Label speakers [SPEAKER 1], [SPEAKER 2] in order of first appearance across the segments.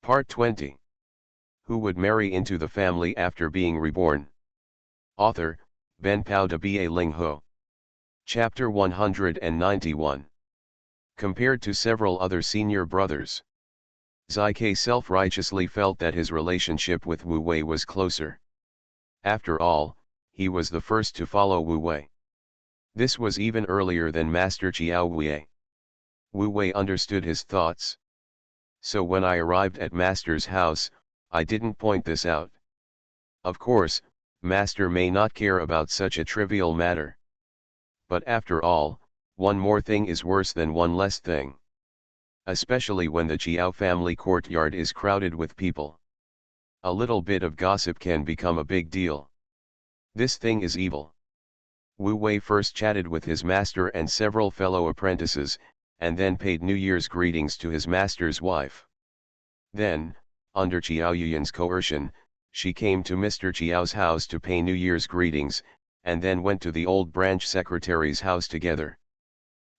[SPEAKER 1] Part 20. Who would marry into the family after being reborn? Author, Ben Pao de Ba Ling Ho. Chapter 191. Compared to several other senior brothers, Zai Ke self-righteously felt that his relationship with Wu Wei was closer. After all, he was the first to follow Wu Wei. This was even earlier than Master Chiao Wei. Wu Wei understood his thoughts. So when I arrived at Master's house, I didn't point this out. Of course, Master may not care about such a trivial matter. But after all, one more thing is worse than one less thing. Especially when the Chiao family courtyard is crowded with people. A little bit of gossip can become a big deal. This thing is evil. Wu Wei first chatted with his master and several fellow apprentices, and then paid New Year's greetings to his master's wife. Then, under Chiao Yuyan's coercion, she came to Mr. Chiao's house to pay New Year's greetings, and then went to the old branch secretary's house together.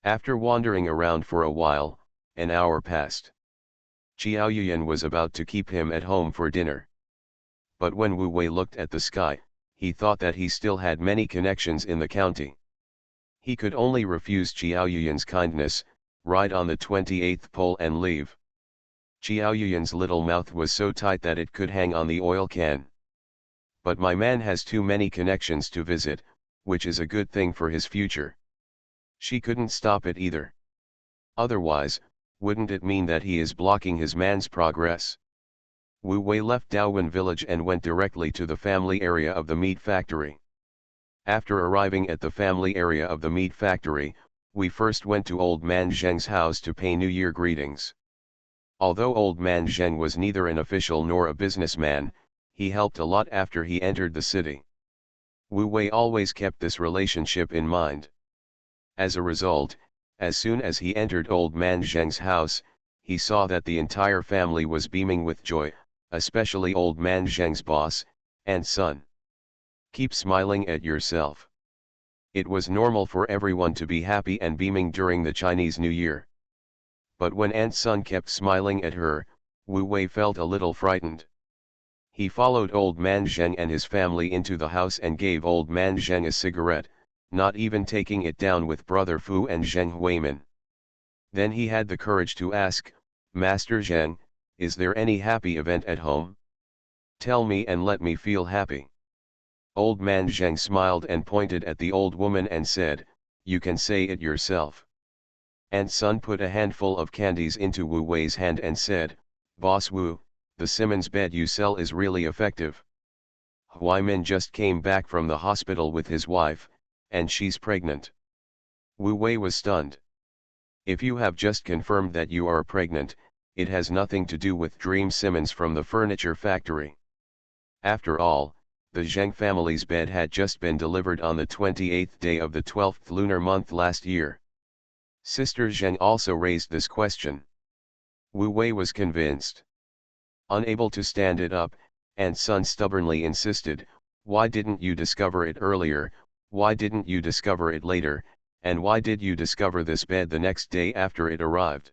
[SPEAKER 1] After wandering around for a while, an hour passed. Chiao Yuyan was about to keep him at home for dinner. But when Wu Wei looked at the sky, he thought that he still had many connections in the county. He could only refuse Chiao Yuyan's kindness, ride on the 28th pole and leave. Chiao Yuyan's little mouth was so tight that it could hang on the oil can. But my man has too many connections to visit, which is a good thing for his future. She couldn't stop it either. Otherwise, wouldn't it mean that he is blocking his man's progress? Wu Wei left Daowen village and went directly to the family area of the meat factory. After arriving at the family area of the meat factory, we first went to Old Man Zheng's house to pay New Year greetings. Although Old Man Zheng was neither an official nor a businessman, he helped a lot after he entered the city. Wu Wei always kept this relationship in mind. As a result, as soon as he entered Old Man Zheng's house, he saw that the entire family was beaming with joy, especially Old Man Zheng's boss, and son. Keep smiling at yourself. It was normal for everyone to be happy and beaming during the Chinese New Year. But when Aunt Sun kept smiling at her, Wu Wei felt a little frightened. He followed Old Man Zheng and his family into the house and gave Old Man Zheng a cigarette, not even taking it down with Brother Fu and Zheng Huimin. Then he had the courage to ask, "Master Zheng, is there any happy event at home? Tell me and let me feel happy." Old Man Zheng smiled and pointed at the old woman and said, "You can say it yourself." Aunt Sun put a handful of candies into Wu Wei's hand and said, "Boss Wu, the Simmons bed you sell is really effective. Huimin just came back from the hospital with his wife, and she's pregnant." Wu Wei was stunned. "If you have just confirmed that you are pregnant, it has nothing to do with Dream Simmons from the furniture factory. After all, the Zheng family's bed had just been delivered on the 28th day of the 12th lunar month last year." Sister Zheng also raised this question. Wu Wei was convinced. Unable to stand it up, Aunt Sun stubbornly insisted, "Why didn't you discover it earlier, why didn't you discover it later, and why did you discover this bed the next day after it arrived?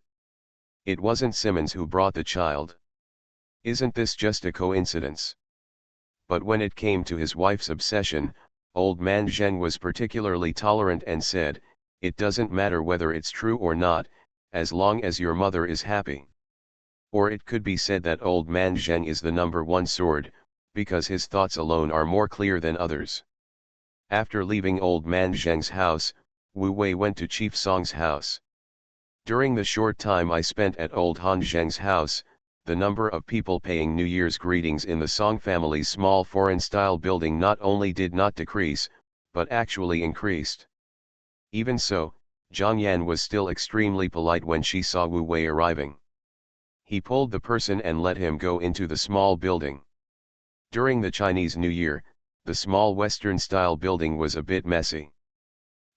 [SPEAKER 1] It wasn't Simmons who brought the child. Isn't this just a coincidence?" But when it came to his wife's obsession, Old Man Zheng was particularly tolerant and said, "It doesn't matter whether it's true or not, as long as your mother is happy." Or it could be said that Old Man Zheng is the number one sword, because his thoughts alone are more clear than others. After leaving Old Man Zheng's house, Wu Wei went to Chief Song's house. During the short time I spent at Old Han Zheng's house, the number of people paying New Year's greetings in the Song family's small foreign-style building not only did not decrease, but actually increased. Even so, Zhang Yan was still extremely polite when she saw Wu Wei arriving. He pulled the person and let him go into the small building. During the Chinese New Year, the small Western-style building was a bit messy.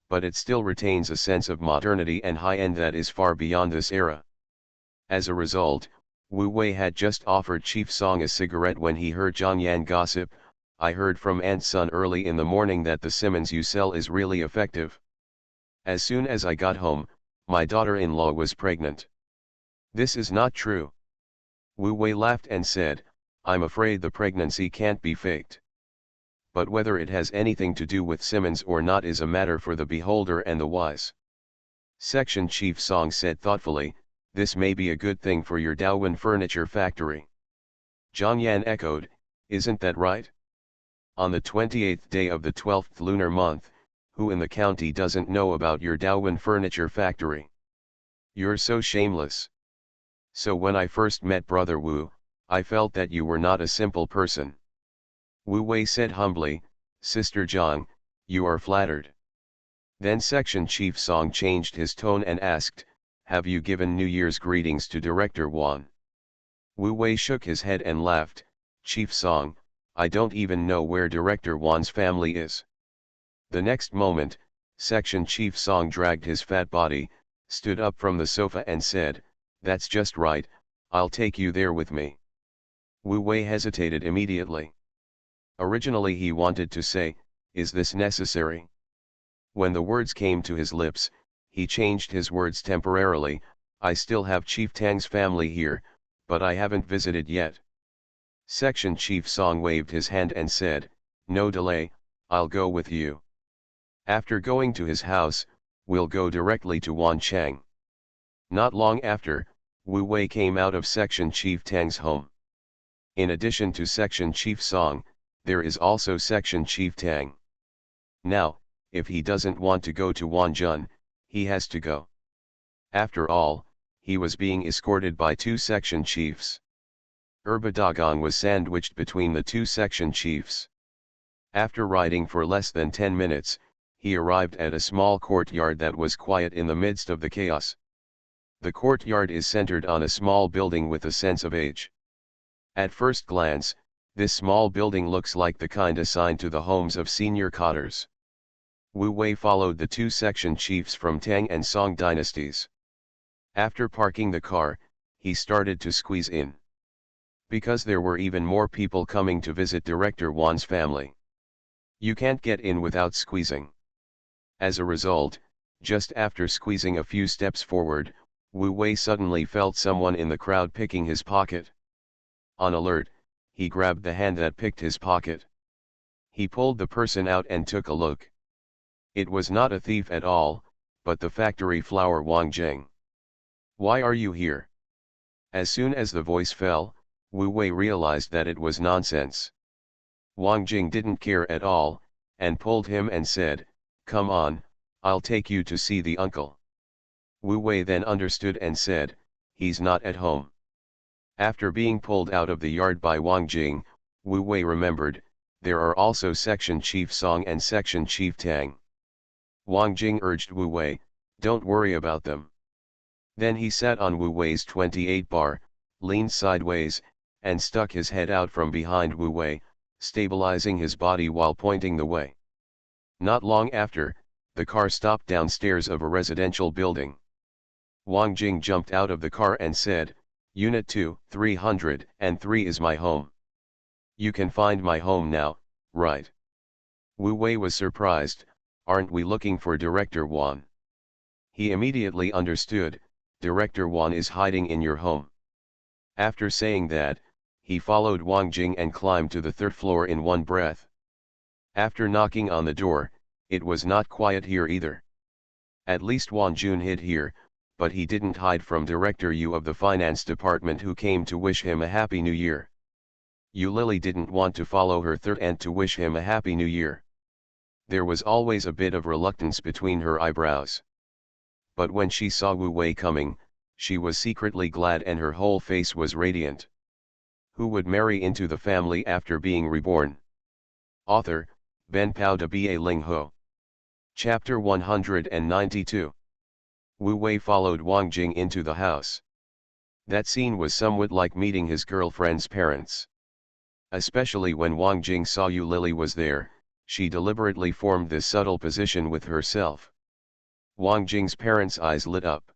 [SPEAKER 1] But it still retains a sense of modernity and high-end that is far beyond this era. As a result, Wu Wei had just offered Chief Song a cigarette when he heard Zhang Yan gossip, "I heard from Aunt Sun early in the morning that the Simmons you sell is really effective. As soon as I got home, my daughter-in-law was pregnant." "This is not true." Wu Wei laughed and said, I'm afraid the pregnancy can't be faked. But whether it has anything to do with Simmons or not is a matter for the beholder and the wise. Section Chief Song said thoughtfully, this may be a good thing for your Daowin furniture factory. Zhang Yan echoed, isn't that right? On the 28th day of the 12th lunar month, who in the county doesn't know about your Daowin furniture factory? You're so shameless. So when I first met Brother Wu, I felt that you were not a simple person. Wu Wei said humbly, Sister Zhang, you are flattered. Then Section Chief Song changed his tone and asked, have you given New Year's greetings to Director Wan? Wu Wei shook his head and laughed, Chief Song, I don't even know where Director Wan's family is. The next moment, Section Chief Song dragged his fat body, stood up from the sofa and said, that's just right, I'll take you there with me. Wu Wei hesitated immediately. Originally he wanted to say, is this necessary? When the words came to his lips, he changed his words temporarily, I still have Chief Tang's family here, but I haven't visited yet. Section Chief Song waved his hand and said, no delay, I'll go with you. After going to his house, we'll go directly to Wan Chang. Not long after, Wu Wei came out of Section Chief Tang's home. In addition to Section Chief Song, there is also Section Chief Tang. Now, if he doesn't want to go to Wanjun, he has to go. After all, he was being escorted by two section chiefs. Dagang was sandwiched between the two section chiefs. After riding for less than 10 minutes, he arrived at a small courtyard that was quiet in the midst of the chaos. The courtyard is centered on a small building with a sense of age. At first glance, this small building looks like the kind assigned to the homes of senior cotters. Wu Wei followed the two section chiefs from Tang and Song dynasties. After parking the car, he started to squeeze in. Because there were even more people coming to visit Director Wan's family. You can't get in without squeezing. As a result, just after squeezing a few steps forward, Wu Wei suddenly felt someone in the crowd picking his pocket. On alert, he grabbed the hand that picked his pocket. He pulled the person out and took a look. It was not a thief at all, but the factory flower Wang Jing. Why are you here? As soon as the voice fell, Wu Wei realized that it was nonsense. Wang Jing didn't care at all, and pulled him and said, come on, I'll take you to see the uncle. Wu Wei then understood and said, he's not at home. After being pulled out of the yard by Wang Jing, Wu Wei remembered, there are also Section Chief Song and Section Chief Tang. Wang Jing urged Wu Wei, don't worry about them. Then he sat on Wu Wei's 28 bar, leaned sideways, and stuck his head out from behind Wu Wei, stabilizing his body while pointing the way. Not long after, the car stopped downstairs of a residential building. Wang Jing jumped out of the car and said, Unit 2, 303 is my home. You can find my home now, right? Wu Wei was surprised, aren't we looking for Director Wan? He immediately understood, Director Wan is hiding in your home. After saying that, he followed Wang Jing and climbed to the third floor in one breath. After knocking on the door, it was not quiet here either. At least Wan Jun hid here, but he didn't hide from Director Yu of the finance department who came to wish him a happy new year. Yu Lily didn't want to follow her third aunt to wish him a happy new year. There was always a bit of reluctance between her eyebrows. But when she saw Wu Wei coming, she was secretly glad and her whole face was radiant. Who would marry into the family after being reborn? Author, Ben Pao de Ba Ling Ho. Chapter 192. Wu Wei followed Wang Jing into the house. That scene was somewhat like meeting his girlfriend's parents. Especially when Wang Jing saw Yu Lily was there, she deliberately formed this subtle position with herself. Wang Jing's parents' eyes lit up.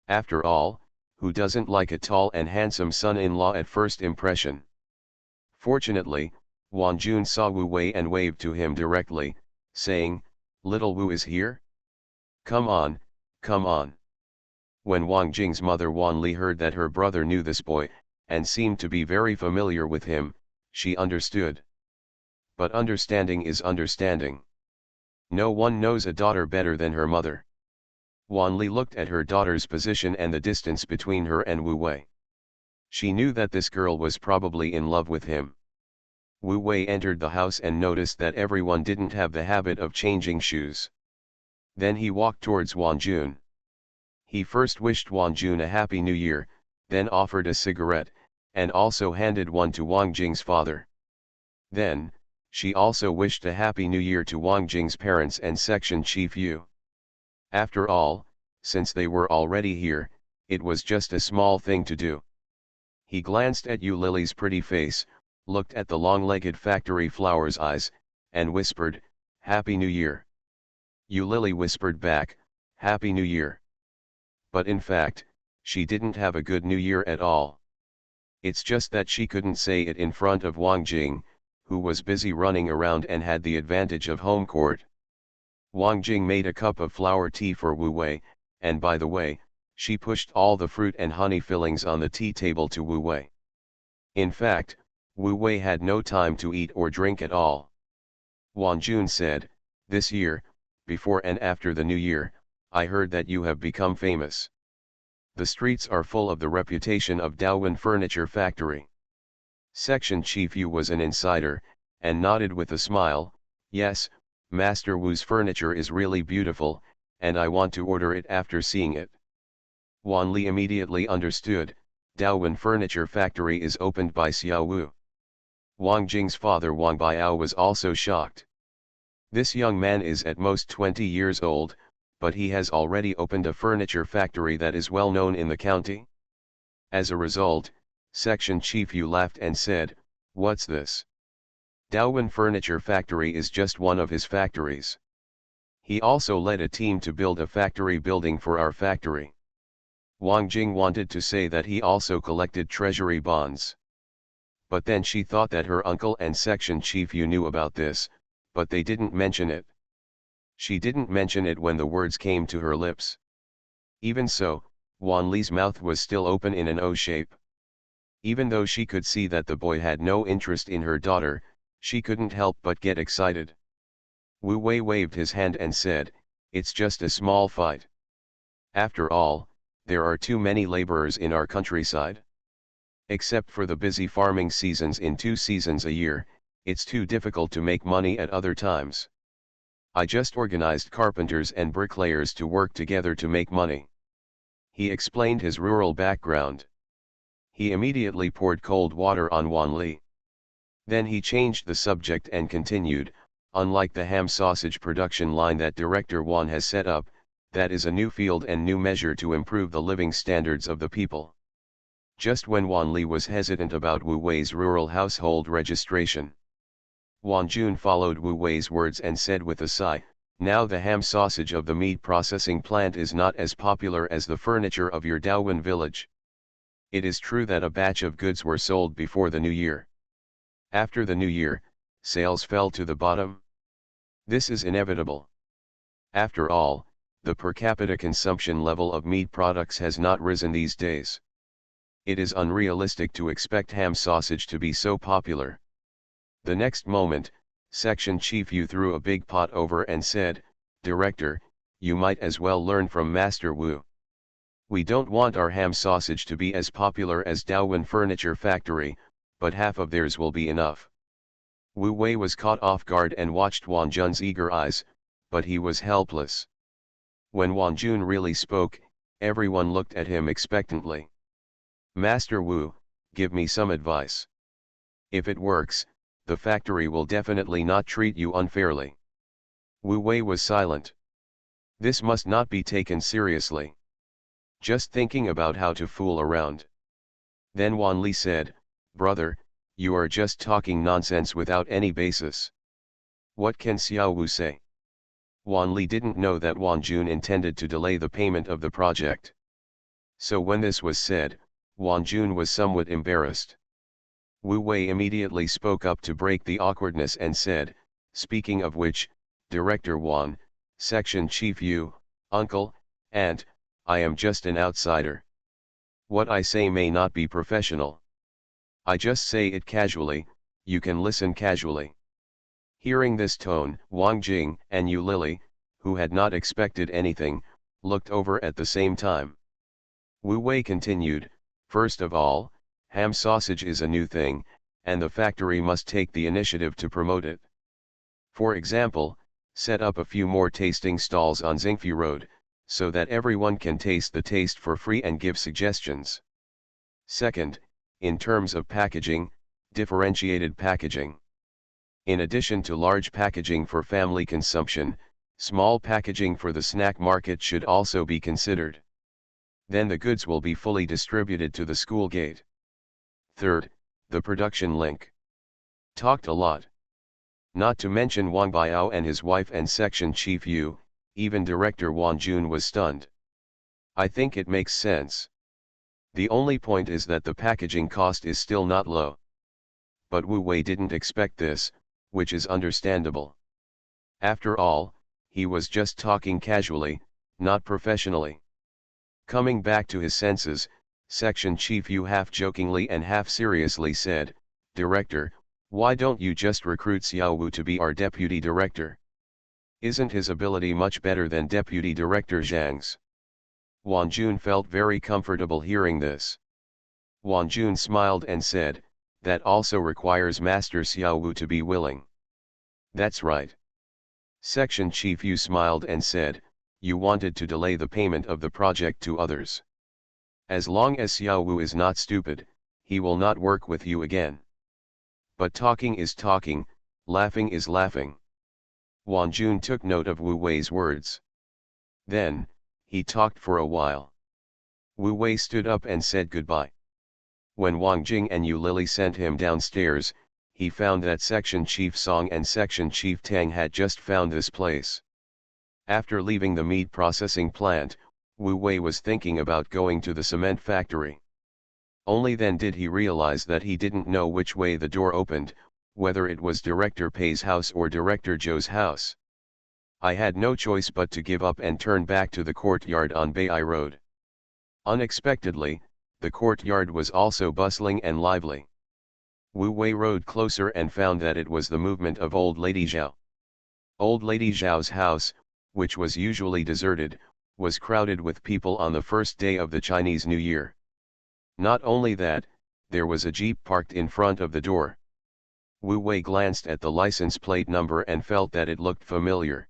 [SPEAKER 1] After all, who doesn't like a tall and handsome son-in-law at first impression? Fortunately, Wang Jun saw Wu Wei and waved to him directly, saying, little Wu is here? Come on, come on. When Wang Jing's mother Wan Li heard that her brother knew this boy, and seemed to be very familiar with him. She understood. But understanding is understanding. No one knows a daughter better than her mother. Wan Li looked at her daughter's position and the distance between her and Wu Wei. She knew that this girl was probably in love with him. Wu Wei entered the house and noticed that everyone didn't have the habit of changing shoes. Then he walked towards Wan Jun. He first wished Wan Jun a happy new year, then offered a cigarette, and also handed one to Wang Jing's father. Then, she also wished a happy new year to Wang Jing's parents and section chief Yu. After all, since they were already here, it was just a small thing to do. He glanced at Yu Lily's pretty face, looked at the long-legged factory flower's eyes, and whispered, "Happy New Year." Yu Lily whispered back, "Happy New Year." But in fact, she didn't have a good New Year at all. It's just that she couldn't say it in front of Wang Jing, who was busy running around and had the advantage of home court. Wang Jing made a cup of flower tea for Wu Wei, and by the way, she pushed all the fruit and honey fillings on the tea table to Wu Wei. In fact, Wu Wei had no time to eat or drink at all. Wan Jun said, "This year, before and after the New Year, I heard that you have become famous. The streets are full of the reputation of Daowin Furniture Factory." Section Chief Yu was an insider, and nodded with a smile, "Yes, Master Wu's furniture is really beautiful, and I want to order it after seeing it." Wan Li immediately understood, Daowin Furniture Factory is opened by Xiao Wu. Wang Jing's father Wang Biao was also shocked. This young man is at most 20 years old, but he has already opened a furniture factory that is well known in the county. As a result, Section Chief Yu laughed and said, "What's this? Daowin Furniture Factory is just one of his factories. He also led a team to build a factory building for our factory." Wang Jing wanted to say that he also collected treasury bonds. But then she thought that her uncle and Section Chief Yu knew about this, but they didn't mention it. She didn't mention it when the words came to her lips. Even so, Wan Li's mouth was still open in an O shape. Even though she could see that the boy had no interest in her daughter, she couldn't help but get excited. Wu Wei waved his hand and said, "It's just a small fight. After all, there are too many laborers in our countryside. Except for the busy farming seasons in 2 seasons a year, it's too difficult to make money at other times. I just organized carpenters and bricklayers to work together to make money." He explained his rural background. He immediately poured cold water on Wan Li. Then he changed the subject and continued, "Unlike the ham sausage production line that Director Wan has set up, that is a new field and new measure to improve the living standards of the people." Just when Wan Li was hesitant about Wu Wei's rural household registration, Wan Jun followed Wu Wei's words and said with a sigh, "Now the ham sausage of the meat processing plant is not as popular as the furniture of your Daowin village. It is true that a batch of goods were sold before the new year. After the new year, sales fell to the bottom. This is inevitable. After all, the per capita consumption level of meat products has not risen these days. It is unrealistic to expect ham sausage to be so popular." The next moment, Section Chief Yu threw a big pot over and said, "Director, you might as well learn from Master Wu. We don't want our ham sausage to be as popular as Daowin Furniture Factory, but half of theirs will be enough." Wu Wei was caught off guard and watched Wan Jun's eager eyes, but he was helpless. When Wan Jun really spoke, everyone looked at him expectantly. "Master Wu, give me some advice. If it works, the factory will definitely not treat you unfairly." Wu Wei was silent. This must not be taken seriously. Just thinking about how to fool around. Then Wan Li said, "Brother, you are just talking nonsense without any basis. What can Xiao Wu say?" Wan Li didn't know that Wan Jun intended to delay the payment of the project. So when this was said, Wan Jun was somewhat embarrassed. Wu Wei immediately spoke up to break the awkwardness and said, "Speaking of which, Director Wan, Section Chief Yu, Uncle, Aunt, I am just an outsider. What I say may not be professional. I just say it casually, you can listen casually. Hearing this tone, Wang Jing and Yu Lily, who had not expected anything, looked over at the same time. Wu Wei continued, first of all, ham sausage is a new thing, and the factory must take the initiative to promote it. For example, set up a few more tasting stalls on Xingfu Road, so that everyone can taste the taste for free and give suggestions. Second, in terms of packaging, differentiated packaging. In addition to large packaging for family consumption, small packaging for the snack market should also be considered. Then the goods will be fully distributed to the school gate. Third, the production link. Talked a lot. Not to mention Wang Biao and his wife and section chief Yu, even director Wan Jun was stunned. I think it makes sense. The only point is that the packaging cost is still not low. But Wu Wei didn't expect this, which is understandable. After all, he was just talking casually, not professionally. Coming back to his senses, section chief Yu half jokingly and half seriously said, Director, why don't you just recruit Xiao Wu to be our deputy director? Isn't his ability much better than deputy director Zhang's? Wan Jun felt very comfortable hearing this. Wan Jun smiled and said, that also requires Master Xiao Wu to be willing. That's right. Section chief Yu smiled and said, you wanted to delay the payment of the project to others. As long as Xiao Wu is not stupid, he will not work with you again. But talking is talking, laughing is laughing. Wan Jun took note of Wu Wei's words. Then, he talked for a while. Wu Wei stood up and said goodbye. When Wang Jing and Yu Lily sent him downstairs, he found that Section Chief Song and Section Chief Tang had just found this place. After leaving the meat processing plant, Wu Wei was thinking about going to the cement factory. Only then did he realize that he didn't know which way the door opened, whether it was Director Pei's house or Director Zhou's house. I had no choice but to give up and turn back to the courtyard on Beihai Road. Unexpectedly, the courtyard was also bustling and lively. Wu Wei rode closer and found that it was the movement of Old Lady Zhao. Old Lady Zhao's house, which was usually deserted, was crowded with people on the first day of the Chinese New Year. Not only that, there was a jeep parked in front of the door. Wu Wei glanced at the license plate number and felt that it looked familiar.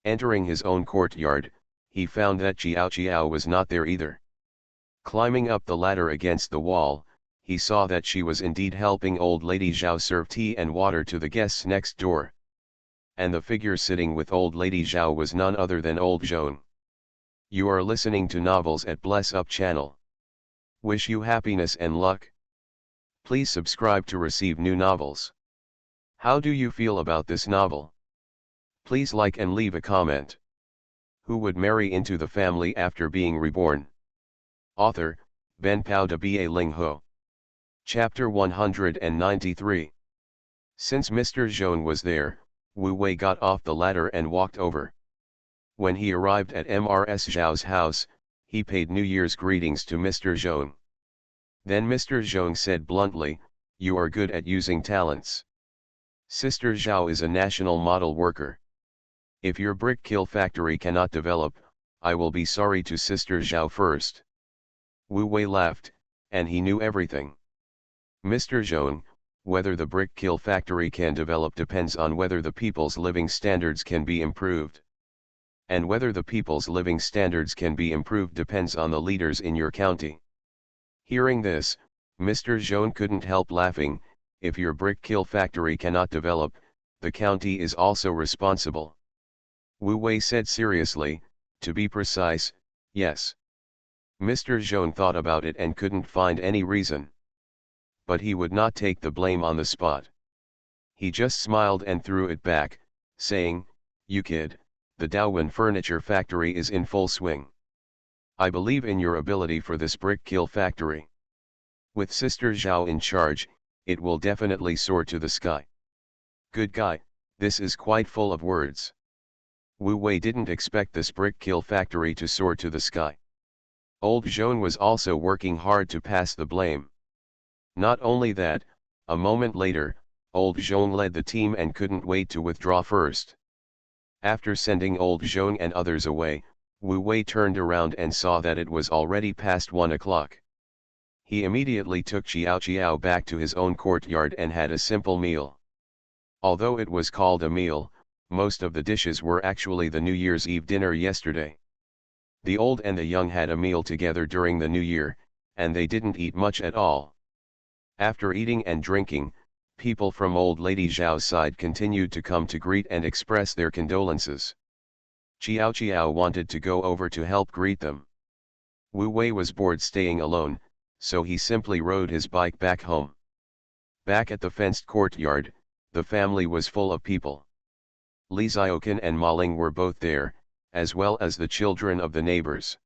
[SPEAKER 1] Entering his own courtyard, he found that Jiao Jiao was not there either. Climbing up the ladder against the wall, he saw that she was indeed helping Old Lady Zhao serve tea and water to the guests next door. And the figure sitting with Old Lady Zhao was none other than Old Zhong. You are listening to Novels at Bless Up channel. Wish you happiness and luck. Please subscribe to receive new novels. How do you feel about this novel? Please like and leave a comment. Who would marry into the family after being reborn? Author, Ben Pao de Ba Ling Ho. Chapter 193. Since Mr. Zhong was there, Wu Wei got off the ladder and walked over. When he arrived at Mrs. Zhao's house, he paid New Year's greetings to Mr. Zhong. Then Mr. Zhong said bluntly, you are good at using talents. Sister Zhao is a national model worker. If your brick kiln factory cannot develop, I will be sorry to Sister Zhao first. Wu Wei laughed, and he knew everything. Mr. Zhong, whether the brick kiln factory can develop depends on whether the people's living standards can be improved. And whether the people's living standards can be improved depends on the leaders in your county. Hearing this, Mr. Zhong couldn't help laughing. If your brick kiln factory cannot develop, the county is also responsible. Wu Wei said seriously, to be precise, yes. Mr. Zhong thought about it and couldn't find any reason. But he would not take the blame on the spot. He just smiled and threw it back, saying, you kid, the Daowen furniture factory is in full swing. I believe in your ability for this brick kiln factory. With Sister Zhao in charge, it will definitely soar to the sky. Good guy, this is quite full of words. Wu Wei didn't expect this brick kiln factory to soar to the sky. Old Zhong was also working hard to pass the blame. Not only that, a moment later, old Zhong led the team and couldn't wait to withdraw first. After sending old Zhong and others away, Wu Wei turned around and saw that it was already past 1 o'clock. He immediately took Xiao Qiao back to his own courtyard and had a simple meal. Although it was called a meal, most of the dishes were actually the New Year's Eve dinner yesterday. The old and the young had a meal together during the New Year, and they didn't eat much at all. After eating and drinking, people from old lady Zhao's side continued to come to greet and express their condolences. Qiao Qiao wanted to go over to help greet them. Wu Wei was bored staying alone, so he simply rode his bike back home. Back at the fenced courtyard, the family was full of people. Li Xiaoqan and Ma Ling were both there, as well as the children of the neighbors.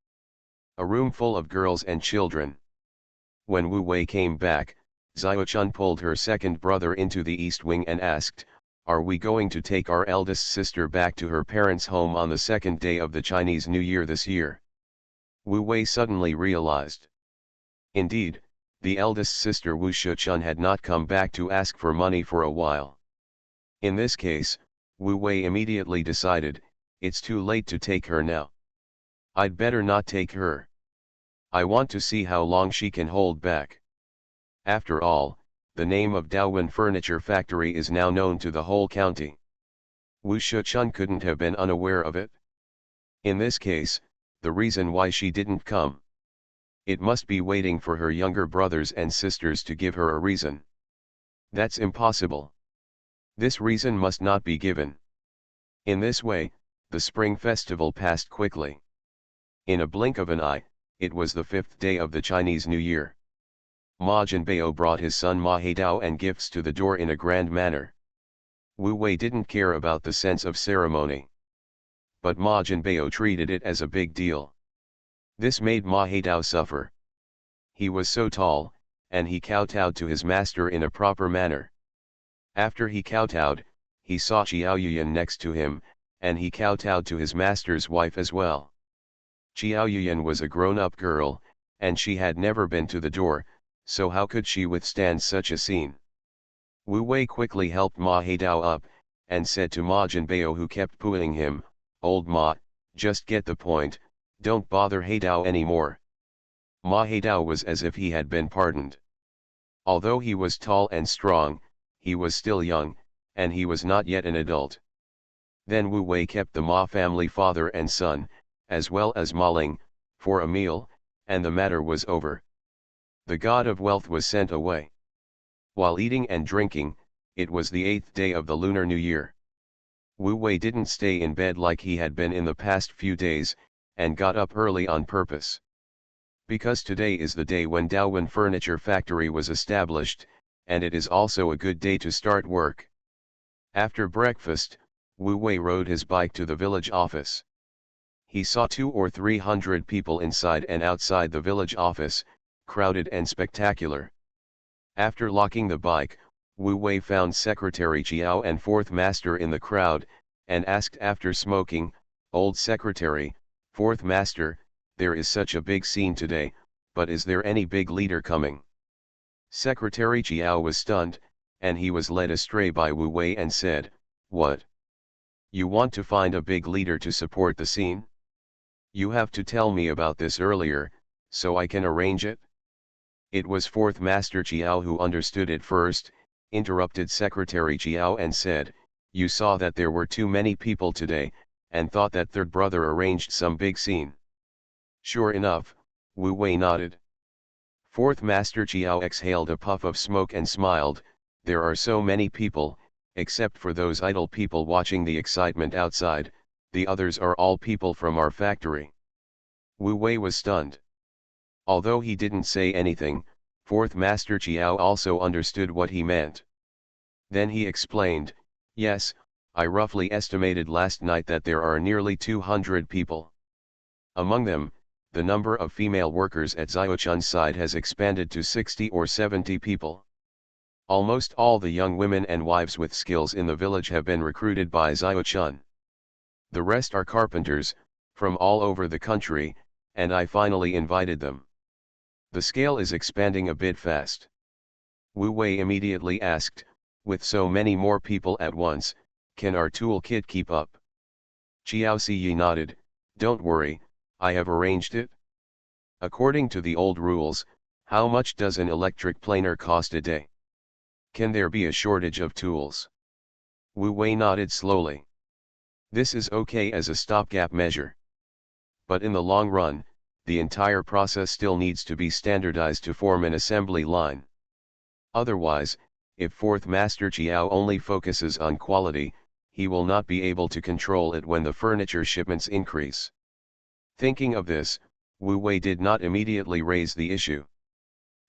[SPEAKER 1] A room full of girls and children. When Wu Wei came back, Xiaochun pulled her second brother into the east wing and asked, "Are we going to take our eldest sister back to her parents' home on the second day of the Chinese New Year this year?" Wu Wei suddenly realized. Indeed, the eldest sister Wu Shuchun had not come back to ask for money for a while. In this case, Wu Wei immediately decided, it's too late to take her now. I'd better not take her. I want to see how long she can hold back. After all, the name of Daowen Furniture Factory is now known to the whole county. Wu Shuchun couldn't have been unaware of it. In this case, the reason why she didn't come. It must be waiting for her younger brothers and sisters to give her a reason. That's impossible. This reason must not be given. In this way, the Spring Festival passed quickly. In a blink of an eye, it was the 5th day of the Chinese New Year. Ma Jinbei brought his son Ma Heidao and gifts to the door in a grand manner. Wu Wei didn't care about the sense of ceremony. But Ma Jinbei treated it as a big deal. This made Ma Heidao suffer. He was so tall, and he kowtowed to his master in a proper manner. After he kowtowed, he saw Xiao Yuyan next to him, and he kowtowed to his master's wife as well. Xiao Yuyan was a grown-up girl, and she had never been to the door, so how could she withstand such a scene? Wu Wei quickly helped Ma Heidao up, and said to Ma Jinbei who kept pulling him, "Old Ma, just get the point, don't bother Heidao anymore." Ma Heidao was as if he had been pardoned. Although he was tall and strong, he was still young, and he was not yet an adult. Then Wu Wei kept the Ma family father and son, as well as Ma Ling, for a meal, and the matter was over. The god of wealth was sent away. While eating and drinking, it was the 8th day of the Lunar New Year. Wu Wei didn't stay in bed like he had been in the past few days, and got up early on purpose. Because today is the day when Daowen Furniture Factory was established, and it is also a good day to start work. After breakfast, Wu Wei rode his bike to the village office. He saw 200 or 300 people inside and outside the village office, crowded and spectacular. After locking the bike, Wu Wei found Secretary Qiao and Fourth Master in the crowd, and asked after smoking, "Old Secretary, Fourth Master, there is such a big scene today, but is there any big leader coming?" Secretary Qiao was stunned, and he was led astray by Wu Wei and said, "What? You want to find a big leader to support the scene? You have to tell me about this earlier, so I can arrange it?" It was Fourth Master Qiao who understood it first, interrupted Secretary Qiao and said, "You saw that there were too many people today, and thought that third brother arranged some big scene." Sure enough, Wu Wei nodded. Fourth Master Qiao exhaled a puff of smoke and smiled, "There are so many people, except for those idle people watching the excitement outside, the others are all people from our factory." Wu Wei was stunned. Although he didn't say anything, Fourth Master Qiao also understood what he meant. Then he explained, "Yes, I roughly estimated last night that there are nearly 200 people. Among them, the number of female workers at Xiaochun's side has expanded to 60 or 70 people. Almost all the young women and wives with skills in the village have been recruited by Xiaochun. The rest are carpenters, from all over the country, and I finally invited them. The scale is expanding a bit fast." Wu Wei immediately asked, with so many more people at once, can our toolkit keep up? Qiao Ziyi nodded, don't worry, I have arranged it. According to the old rules, how much does an electric planer cost a day? Can there be a shortage of tools? Wu Wei nodded slowly. This is okay as a stopgap measure. But in the long run, the entire process still needs to be standardized to form an assembly line. Otherwise, if fourth master Qiao only focuses on quality, he will not be able to control it when the furniture shipments increase. Thinking of this, Wu Wei did not immediately raise the issue.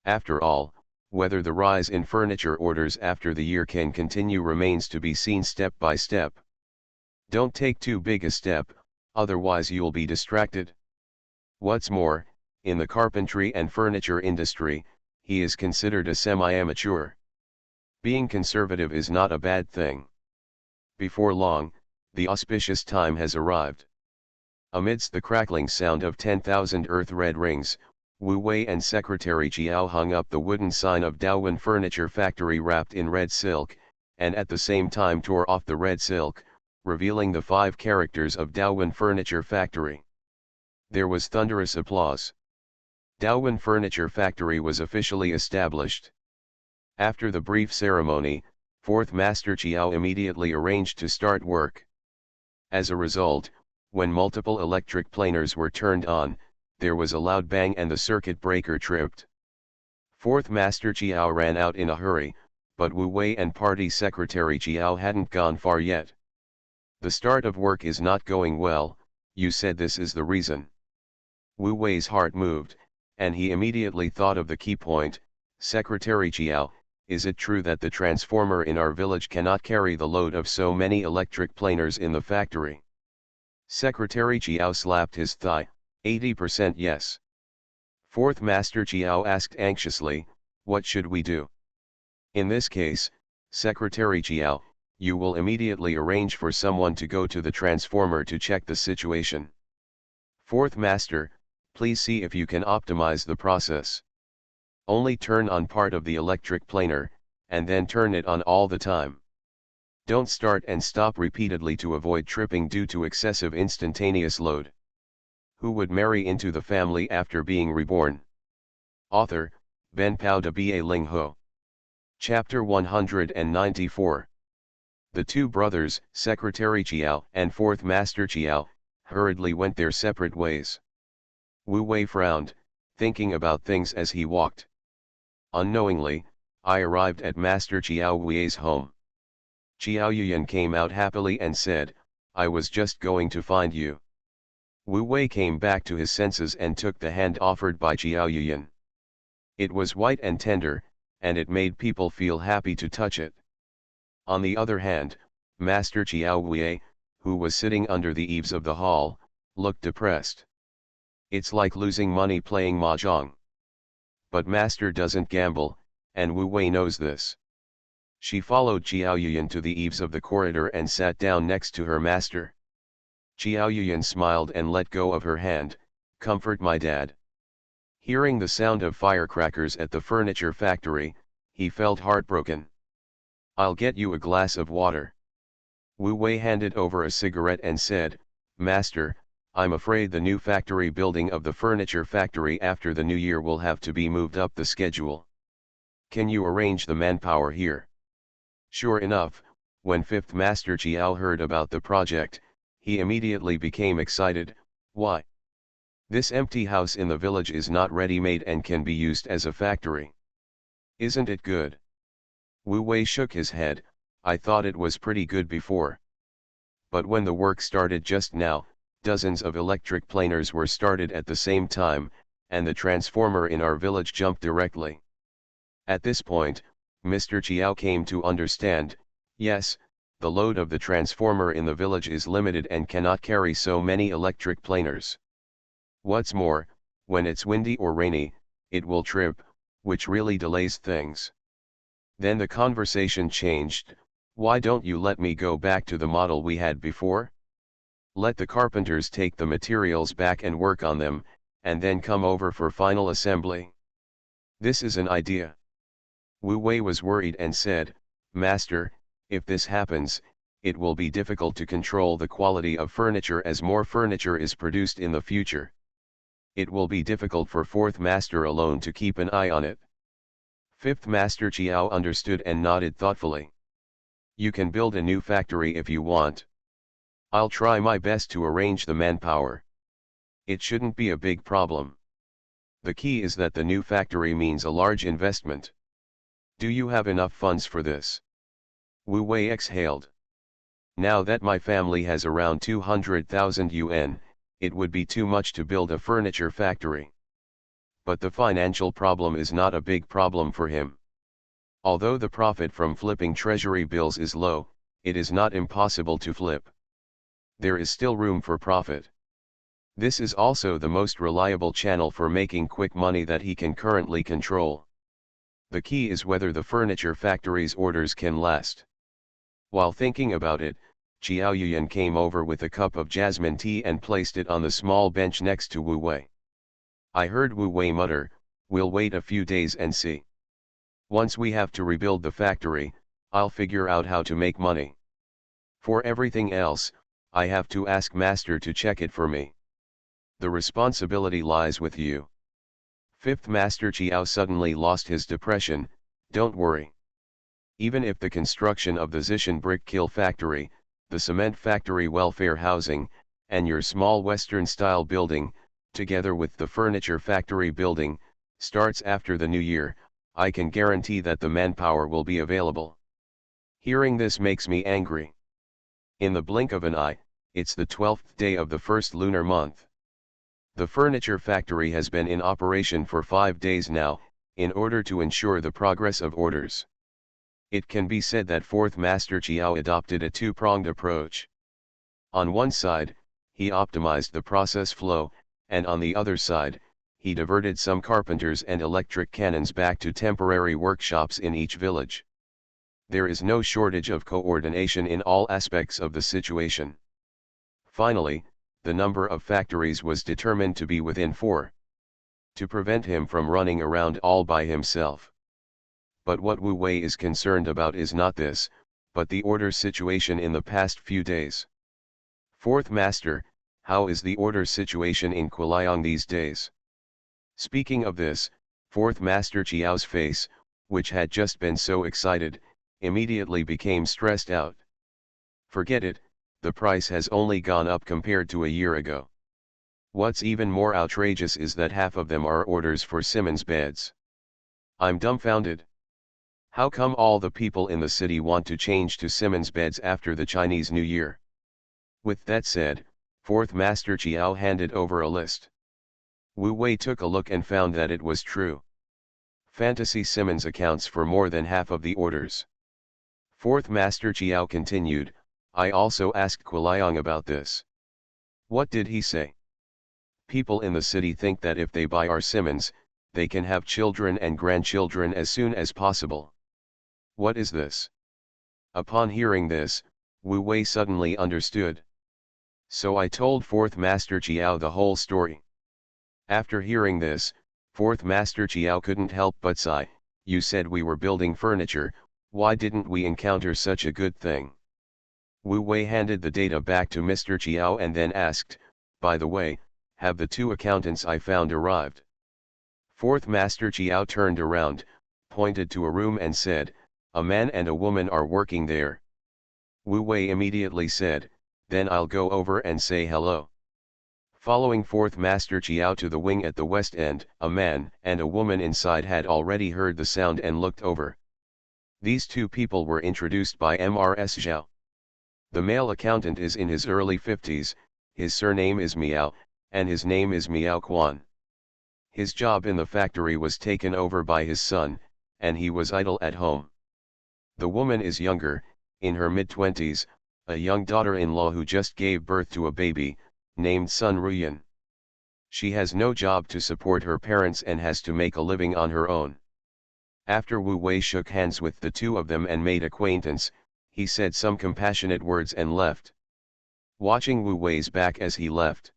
[SPEAKER 1] After all, whether the rise in furniture orders after the year can continue remains to be seen step by step. Don't take too big a step, otherwise you'll be distracted. What's more, in the carpentry and furniture industry, he is considered a semi-amateur. Being conservative is not a bad thing. Before long, the auspicious time has arrived. Amidst the crackling sound of 10,000 earth-red rings, Wu Wei and Secretary Qiao hung up the wooden sign of Daowen Furniture Factory wrapped in red silk, and at the same time tore off the red silk, revealing the 5 characters of Daowen Furniture Factory. There was thunderous applause. Daowen Furniture Factory was officially established. After the brief ceremony, fourth master Qiao immediately arranged to start work. As a result, when multiple electric planers were turned on, there was a loud bang and the circuit breaker tripped. Fourth master Qiao ran out in a hurry, but Wu Wei and party secretary Qiao hadn't gone far yet. The start of work is not going well, you said this is the reason. Wu Wei's heart moved, and he immediately thought of the key point, Secretary Qiao, is it true that the transformer in our village cannot carry the load of so many electric planers in the factory? Secretary Qiao slapped his thigh, 80% yes. Fourth Master Qiao asked anxiously, what should we do? In this case, Secretary Qiao, you will immediately arrange for someone to go to the transformer to check the situation. Fourth Master, please see if you can optimize the process. Only turn on part of the electric planer, and then turn it on all the time. Don't start and stop repeatedly to avoid tripping due to excessive instantaneous load. Who would marry into the family after being reborn? Author, Ben Pao de Ba Ling Ho. Chapter 194. The two brothers, Secretary Qiao and Fourth Master Qiao, hurriedly went their separate ways. Wu Wei frowned, thinking about things as he walked. Unknowingly, I arrived at Master Qiao Wui's home. Qiao Yuyan came out happily and said, I was just going to find you. Wu Wei came back to his senses and took the hand offered by Qiao Yuyan. It was white and tender, and it made people feel happy to touch it. On the other hand, Master Qiao Wei, who was sitting under the eaves of the hall, looked depressed. It's like losing money playing mahjong. But Master doesn't gamble, and Wu Wei knows this. She followed Qiao Yuyan to the eaves of the corridor and sat down next to her master. Qiao Yuyan smiled and let go of her hand, comfort my dad. Hearing the sound of firecrackers at the furniture factory, he felt heartbroken. I'll get you a glass of water. Wu Wei handed over a cigarette and said, Master, I'm afraid the new factory building of the furniture factory after the new year will have to be moved up the schedule. Can you arrange the manpower here? Sure enough, when Fifth Master Qiao heard about the project, he immediately became excited. Why? This empty house in the village is not ready-made and can be used as a factory. Isn't it good? Wu Wei shook his head, I thought it was pretty good before. But when the work started just now, dozens of electric planers were started at the same time, and the transformer in our village jumped directly. At this point, Mr. Qiao came to understand, yes, the load of the transformer in the village is limited and cannot carry so many electric planers. What's more, when it's windy or rainy, it will trip, which really delays things. Then the conversation changed, why don't you let me go back to the model we had before? Let the carpenters take the materials back and work on them, and then come over for final assembly. This is an idea. Wu Wei was worried and said, "Master, if this happens, it will be difficult to control the quality of furniture as more furniture is produced in the future. It will be difficult for fourth master alone to keep an eye on it." Fifth master Chiao understood and nodded thoughtfully. "You can build a new factory if you want. I'll try my best to arrange the manpower. It shouldn't be a big problem. The key is that the new factory means a large investment. Do you have enough funds for this?" Wu Wei exhaled. "Now that my family has around 200,000 yuan, it would be too much to build a furniture factory." But the financial problem is not a big problem for him. Although the profit from flipping treasury bills is low, it is not impossible to flip. There is still room for profit. This is also the most reliable channel for making quick money that he can currently control. The key is whether the furniture factory's orders can last. While thinking about it, Qiao Yuyan came over with a cup of jasmine tea and placed it on the small bench next to Wu Wei. I heard Wu Wei mutter, "We'll wait a few days and see. Once we have to rebuild the factory, I'll figure out how to make money. For everything else, I have to ask Master to check it for me. The responsibility lies with you." Fifth Master Chiao suddenly lost his depression. "Don't worry. Even if the construction of the Zishan brick kiln factory, the cement factory welfare housing, and your small Western-style building, together with the furniture factory building, starts after the new year, I can guarantee that the manpower will be available." Hearing this makes me angry. In the blink of an eye, it's the 12th day of the first lunar month. The furniture factory has been in operation for 5 days now, in order to ensure the progress of orders. It can be said that fourth Master Chiao adopted a two-pronged approach. On one side, he optimized the process flow, and on the other side, he diverted some carpenters and electric cannons back to temporary workshops in each village. There is no shortage of coordination in all aspects of the situation. Finally, the number of factories was determined to be within 4. To prevent him from running around all by himself. But what Wu Wei is concerned about is not this, but the order situation in the past few days. Fourth Master, how is the order situation in Quiliang these days? Speaking of this, fourth Master Chiao's face, which had just been so excited, immediately became stressed out. Forget it, the price has only gone up compared to a year ago. What's even more outrageous is that half of them are orders for Simmons beds. I'm dumbfounded. How come all the people in the city want to change to Simmons beds after the Chinese New Year? With that said, fourth Master Chiao handed over a list. Wu Wei took a look and found that it was true. Fantasy Simmons accounts for more than half of the orders. Fourth Master Chiao continued, "I also asked Quiliang about this. What did he say? People in the city think that if they buy our Simmons, they can have children and grandchildren as soon as possible. What is this?" Upon hearing this, Wu Wei suddenly understood. So I told fourth Master Chiao the whole story. After hearing this, fourth Master Chiao couldn't help but sigh. "You said we were building furniture, why didn't we encounter such a good thing?" Wu Wei handed the data back to Mr. Chiao and then asked, "By the way, have the 2 accountants I found arrived?" Fourth Master Chiao turned around, pointed to a room and said, "A man and a woman are working there." Wu Wei immediately said, "Then I'll go over and say hello." Following fourth Master Chiao to the wing at the west end, a man and a woman inside had already heard the sound and looked over. These 2 people were introduced by Mrs. Zhao. The male accountant is in his early 50s, his surname is Miao, and his name is Miao Quan. His job in the factory was taken over by his son, and he was idle at home. The woman is younger, in her mid-20s, a young daughter-in-law who just gave birth to a baby, named Sun Ruyan. She has no job to support her parents and has to make a living on her own. After Wu Wei shook hands with the 2 of them and made acquaintance, he said some compassionate words and left. Watching Wu Wei's back as he left,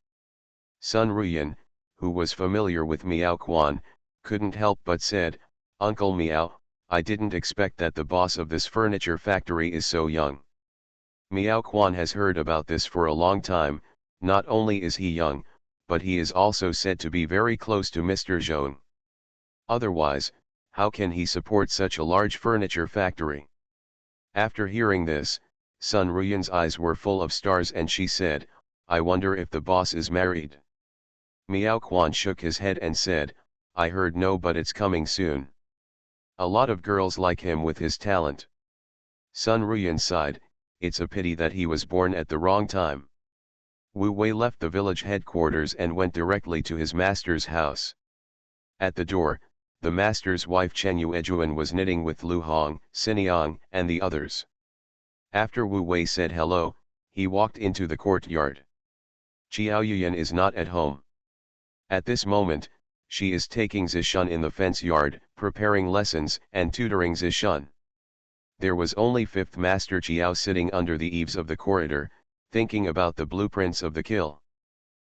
[SPEAKER 1] Sun Ruyan, who was familiar with Miao Quan, couldn't help but said, "Uncle Miao, I didn't expect that the boss of this furniture factory is so young. Miao Quan has heard about this for a long time. Not only is he young, but he is also said to be very close to Mr. Zhong. Otherwise, how can he support such a large furniture factory? After hearing this, Sun Ruyan's eyes were full of stars and she said, I wonder if the boss is married. Miao Quan shook his head and said, I heard no, but it's coming soon. A lot of girls like him with his talent. Sun Ruyan sighed, it's a pity that he was born at the wrong time. Wu Wei left the village headquarters and went directly to his master's house. At the door, the master's wife Chen Yuejuan was knitting with Lu Hong, Xiniang, and the others. After Wu Wei said hello, he walked into the courtyard. Qiao Yuyan is not at home. At this moment, she is taking Zishun in the fence yard, preparing lessons and tutoring Zishun. There was only fifth master Qiao sitting under the eaves of the corridor, thinking about the blueprints of the kill.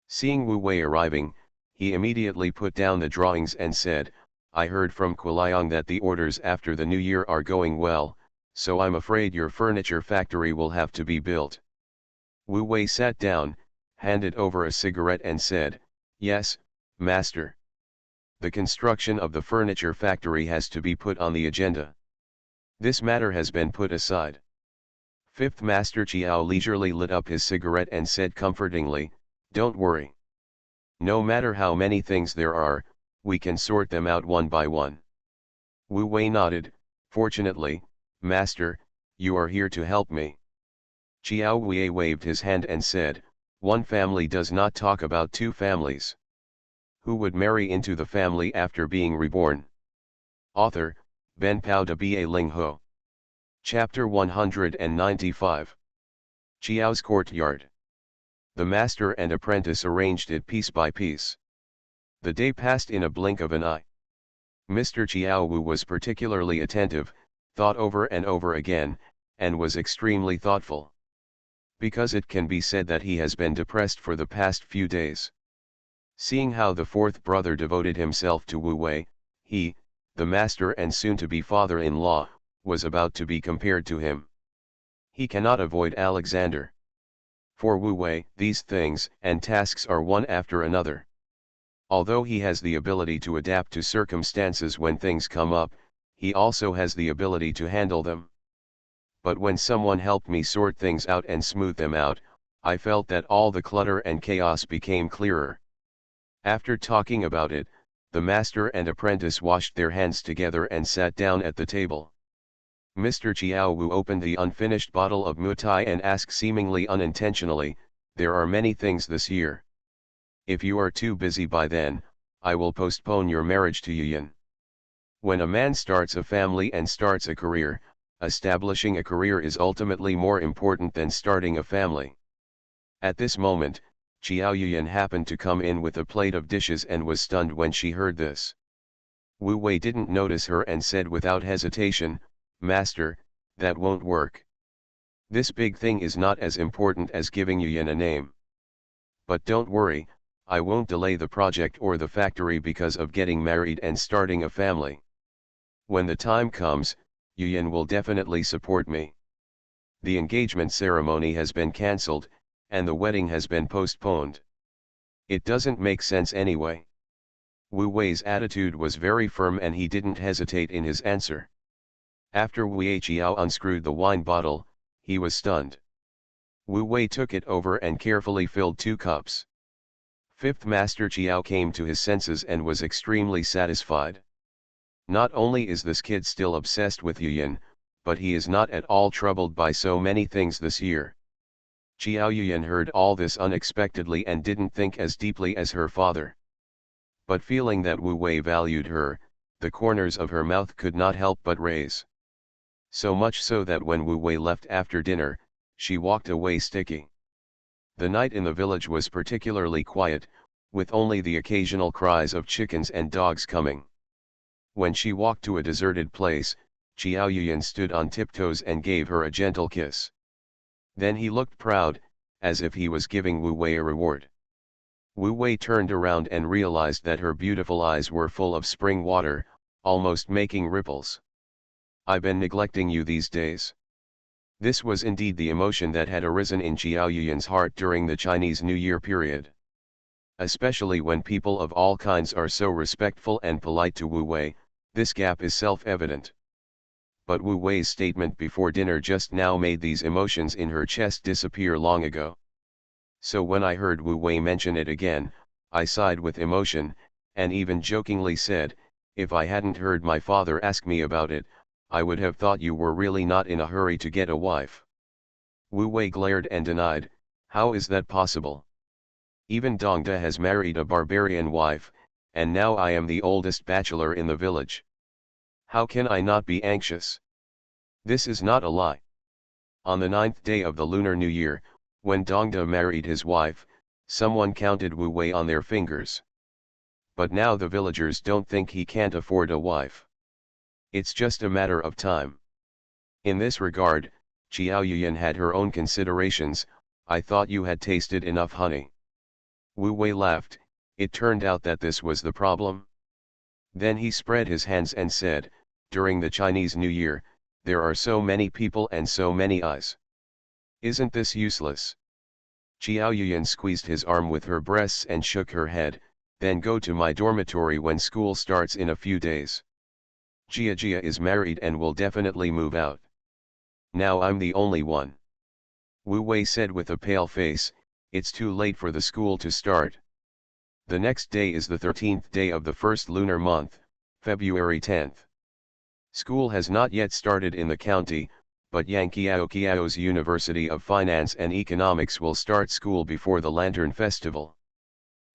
[SPEAKER 1] Seeing Wu Wei arriving, he immediately put down the drawings and said, I heard from Kuliang that the orders after the new year are going well, so I'm afraid your furniture factory will have to be built. Wu Wei sat down, handed over a cigarette and said, Yes, master. The construction of the furniture factory has to be put on the agenda. This matter has been put aside. Fifth Master Qiao leisurely lit up his cigarette and said comfortingly, Don't worry. No matter how many things there are, we can sort them out one by one. Wu Wei nodded, Fortunately, Master, you are here to help me. Qiao Wei waved his hand and said, One family does not talk about two families. Who would marry into the family after being reborn? Author, Ben Pao de Ba Ling Ho. Chapter 195. Qiao's Courtyard. The master and apprentice arranged it piece by piece. The day passed in a blink of an eye. Mr. Qiao Wu was particularly attentive, thought over and over again, and was extremely thoughtful. Because it can be said that he has been depressed for the past few days. Seeing how the fourth brother devoted himself to Wu Wei, he, the master and soon-to-be father-in-law, was about to be compared to him. He cannot avoid Alexander. For Wu Wei, these things and tasks are one after another. Although he has the ability to adapt to circumstances when things come up, he also has the ability to handle them. But when someone helped me sort things out and smooth them out, I felt that all the clutter and chaos became clearer. After talking about it, the master and apprentice washed their hands together and sat down at the table. Mr. Qiao Wu opened the unfinished bottle of mutai and asked seemingly unintentionally, There are many things this year. If you are too busy by then, I will postpone your marriage to Yuyan. When a man starts a family and starts a career, establishing a career is ultimately more important than starting a family. At this moment, Qiao Yuyan happened to come in with a plate of dishes and was stunned when she heard this. Wu Wei didn't notice her and said without hesitation, Master, that won't work. This big thing is not as important as giving Yuyan a name. But don't worry, I won't delay the project or the factory because of getting married and starting a family. When the time comes, Yuyan will definitely support me. The engagement ceremony has been cancelled, and the wedding has been postponed. It doesn't make sense anyway. Wu Wei's attitude was very firm and he didn't hesitate in his answer. After Wu Qiao unscrewed the wine bottle, he was stunned. Wu Wei took it over and carefully filled 2 cups. Fifth Master Qiao came to his senses and was extremely satisfied. Not only is this kid still obsessed with Yuyan, but he is not at all troubled by so many things this year. Qiao Yuyan heard all this unexpectedly and didn't think as deeply as her father. But feeling that Wu Wei valued her, the corners of her mouth could not help but raise. So much so that when Wu Wei left after dinner, she walked away sticky. The night in the village was particularly quiet, with only the occasional cries of chickens and dogs coming. When she walked to a deserted place, Qiao Yuyan stood on tiptoes and gave her a gentle kiss. Then he looked proud, as if he was giving Wu Wei a reward. Wu Wei turned around and realized that her beautiful eyes were full of spring water, almost making ripples. I've been neglecting you these days. This was indeed the emotion that had arisen in Qiao Yuyan's heart during the Chinese New Year period. Especially when people of all kinds are so respectful and polite to Wu Wei, this gap is self-evident. But Wu Wei's statement before dinner just now made these emotions in her chest disappear long ago. So when I heard Wu Wei mention it again, I sighed with emotion, and even jokingly said, if I hadn't heard my father ask me about it, I would have thought you were really not in a hurry to get a wife. Wu Wei glared and denied, how is that possible? Even Dongda has married a barbarian wife, and now I am the oldest bachelor in the village. How can I not be anxious? This is not a lie. On the 9th day of the Lunar New Year, when Dongda married his wife, someone counted Wu Wei on their fingers. But now the villagers don't think he can't afford a wife. It's just a matter of time. In this regard, Qiao Yuyan had her own considerations. I thought you had tasted enough honey. Wu Wei laughed. It turned out that this was the problem. Then he spread his hands and said, during the Chinese New Year, there are so many people and so many eyes. Isn't this useless? Qiao Yuyan squeezed his arm with her breasts and shook her head. Then go to my dormitory when school starts in a few days. Jia is married and will definitely move out. Now I'm the only one. Wu Wei said with a pale face, it's too late for the school to start. The next day is the 13th day of the first lunar month, February 10th. School has not yet started in the county, but Yanqiao's University of Finance and Economics will start school before the Lantern Festival.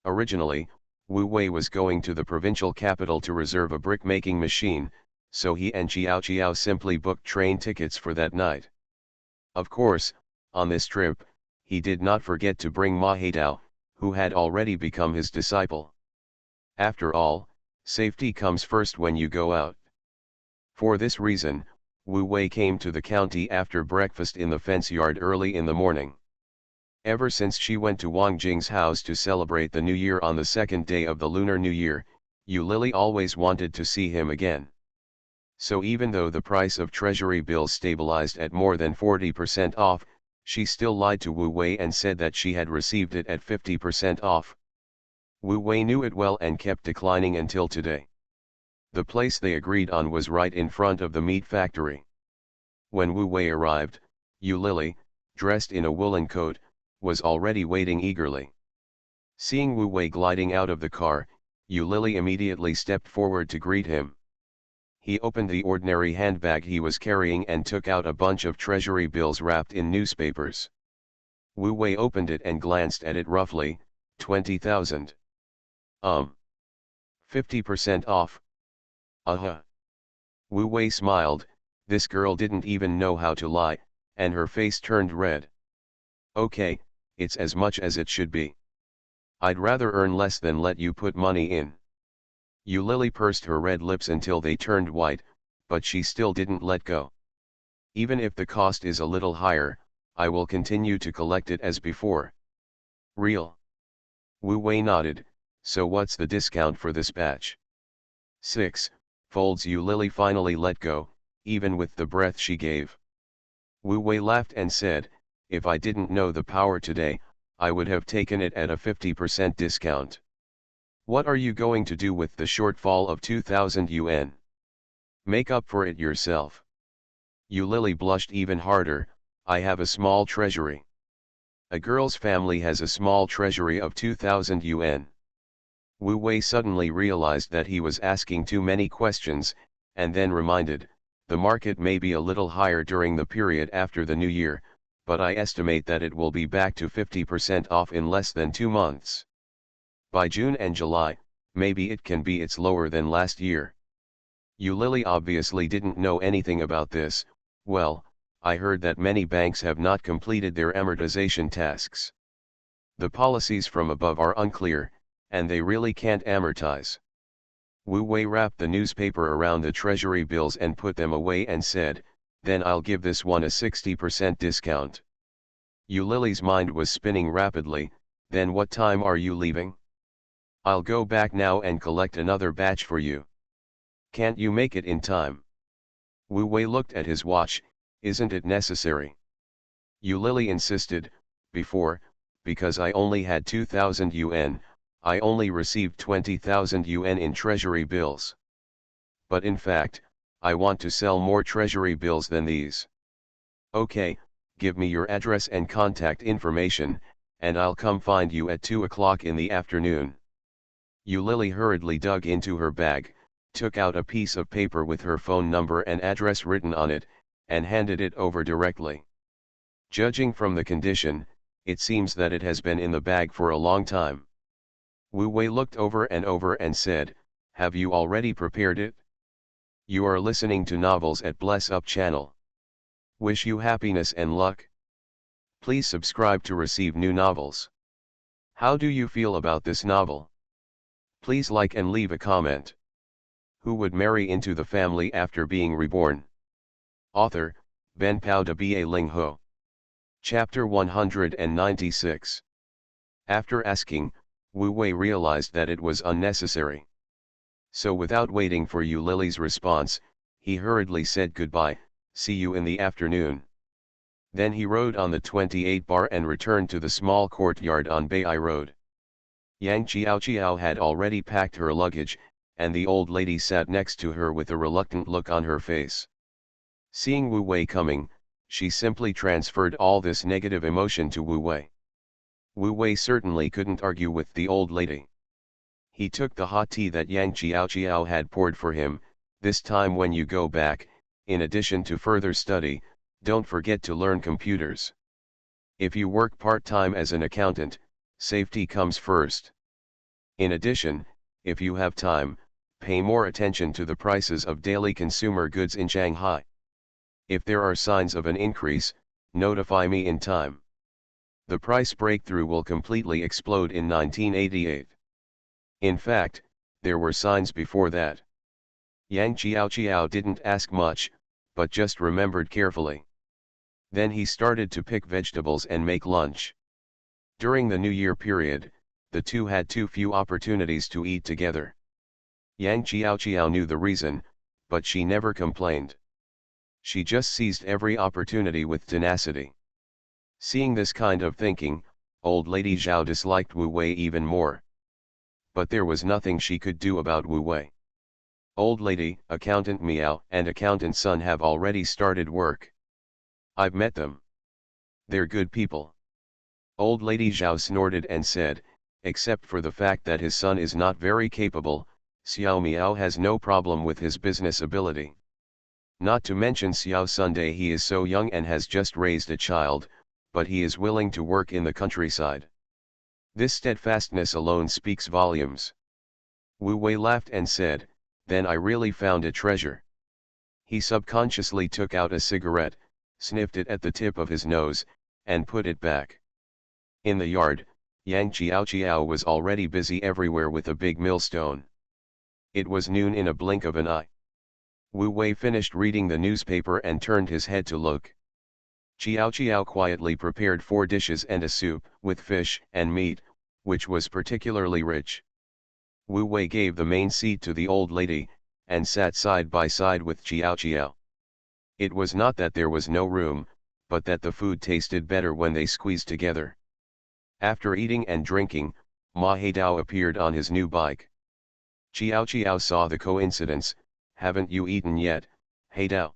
[SPEAKER 1] Originally, Wu Wei was going to the provincial capital to reserve a brick-making machine, so he and Qiao simply booked train tickets for that night. Of course, on this trip, he did not forget to bring Ma Heitao, who had already become his disciple. After all, safety comes first when you go out. For this reason, Wu Wei came to the county after breakfast in the fence yard early in the morning. Ever since she went to Wang Jing's house to celebrate the New Year on the second day of the Lunar New Year, Yu Lily always wanted to see him again. So even though the price of treasury bills stabilized at more than 40% off, she still lied to Wu Wei and said that she had received it at 50% off. Wu Wei knew it well and kept declining until today. The place they agreed on was right in front of the meat factory. When Wu Wei arrived, Yu Lily, dressed in a woolen coat, was already waiting eagerly. Seeing Wu Wei gliding out of the car, Yu Lily immediately stepped forward to greet him. He opened the ordinary handbag he was carrying and took out a bunch of treasury bills wrapped in newspapers. Wu Wei opened it and glanced at it roughly. 20,000. 50% off. Wu Wei smiled. This girl didn't even know how to lie, and her face turned red. Okay, it's as much as it should be. I'd rather earn less than let you put money in. Yu Lily pursed her red lips until they turned white, but she still didn't let go. Even if the cost is a little higher, I will continue to collect it as before. Real? Wu Wei nodded. So what's the discount for this batch? 6 folds. Yu Lily finally let go, even with the breath she gave. Wu Wei laughed and said, if I didn't know the power today, I would have taken it at a 50% discount. What are you going to do with the shortfall of 2,000 yuan? Make up for it yourself. Yu Lily blushed even harder. I have a small treasury. A girl's family has a small treasury of 2,000 yuan. Wu Wei suddenly realized that he was asking too many questions, and then reminded, the market may be a little higher during the period after the New Year, but I estimate that it will be back to 50% off in less than 2 months. By June and July, maybe it can be it's lower than last year. Yu Lily obviously didn't know anything about this. Well, I heard that many banks have not completed their amortization tasks. The policies from above are unclear, and they really can't amortize. Wu Wei wrapped the newspaper around the treasury bills and put them away and said, then I'll give this one a 60% discount. Yu Lily's mind was spinning rapidly. Then what time are you leaving? I'll go back now and collect another batch for you. Can't you make it in time? Wu Wei looked at his watch. Isn't it necessary? Yu Lily insisted, because I only had 2,000 yuan, I only received 20,000 yuan in treasury bills. But in fact, I want to sell more treasury bills than these. Okay, give me your address and contact information, and I'll come find you at 2 o'clock in the afternoon. Yu Lily hurriedly dug into her bag, took out a piece of paper with her phone number and address written on it, and handed it over directly. Judging from the condition, it seems that it has been in the bag for a long time. Wu Wei looked over and said, have you already prepared it? You are listening to novels at Bless Up channel. Wish you happiness and luck. Please subscribe to receive new novels. How do you feel about this novel? Please like and leave a comment. Who would marry into the family after being reborn? Author, Ben Pao de Ba Ling Ho. Chapter 196. After asking, Wu Wei realized that it was unnecessary. So without waiting for Yu Lily's response, he hurriedly said goodbye, see you in the afternoon. Then he rode on the 28 bar and returned to the small courtyard on Bai Road. Yang Chiao had already packed her luggage, and the old lady sat next to her with a reluctant look on her face. Seeing Wu Wei coming, she simply transferred all this negative emotion to Wu Wei. Wu Wei certainly couldn't argue with the old lady. He took the hot tea that Yang Chiao had poured for him. This time when you go back, in addition to further study, don't forget to learn computers. If you work part-time as an accountant, safety comes first. In addition, if you have time, pay more attention to the prices of daily consumer goods in Shanghai. If there are signs of an increase, notify me in time. The price breakthrough will completely explode in 1988. In fact, there were signs before that. Yang Chiao didn't ask much, but just remembered carefully. Then he started to pick vegetables and make lunch. During the New Year period, the two had too few opportunities to eat together. Yang Chiao knew the reason, but she never complained. She just seized every opportunity with tenacity. Seeing this kind of thinking, old lady Zhao disliked Wu Wei even more. But there was nothing she could do about Wu Wei. Old lady, accountant Miao and accountant son have already started work. I've met them. They're good people. Old lady Zhao snorted and said, except for the fact that his son is not very capable, Xiao Miao has no problem with his business ability. Not to mention Xiao Sunday, he is so young and has just raised a child, but he is willing to work in the countryside. This steadfastness alone speaks volumes. Wu Wei laughed and said, then I really found a treasure. He subconsciously took out a cigarette, sniffed it at the tip of his nose, and put it back. In the yard, Yang Chiao was already busy everywhere with a big millstone. It was noon in a blink of an eye. Wu Wei finished reading the newspaper and turned his head to look. Chiao quietly prepared 4 dishes and a soup, with fish and meat, which was particularly rich. Wu Wei gave the main seat to the old lady, and sat side by side with Chiao. It was not that there was no room, but that the food tasted better when they squeezed together. After eating and drinking, Ma Heidao appeared on his new bike. Chiao saw the coincidence. Haven't you eaten yet, Heidao?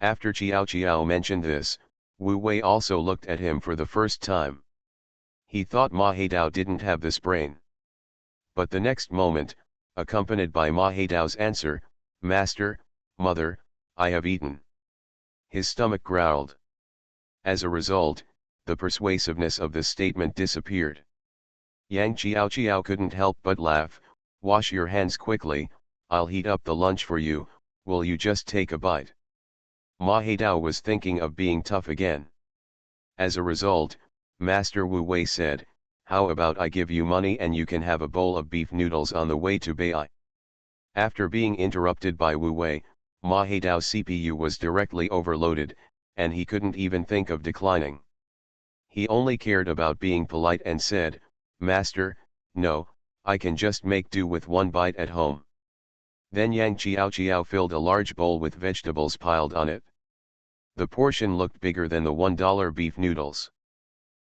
[SPEAKER 1] After Chiao mentioned this, Wu Wei also looked at him for the first time. He thought Ma Heidao didn't have this brain. But the next moment, accompanied by Ma Heidao's answer, Master, Mother, I have eaten. His stomach growled. As a result, the persuasiveness of this statement disappeared. Yang Chiao couldn't help but laugh. Wash your hands quickly, I'll heat up the lunch for you, will you just take a bite? Ma Heidao was thinking of being tough again. As a result, Master Wu Wei said, how about I give you money and you can have a bowl of beef noodles on the way to Bai? After being interrupted by Wu Wei, Ma Heidao's CPU was directly overloaded, and he couldn't even think of declining. He only cared about being polite and said, Master, no, I can just make do with 1 bite at home. Then Yang Chiao filled a large bowl with vegetables piled on it. The portion looked bigger than the $1 beef noodles.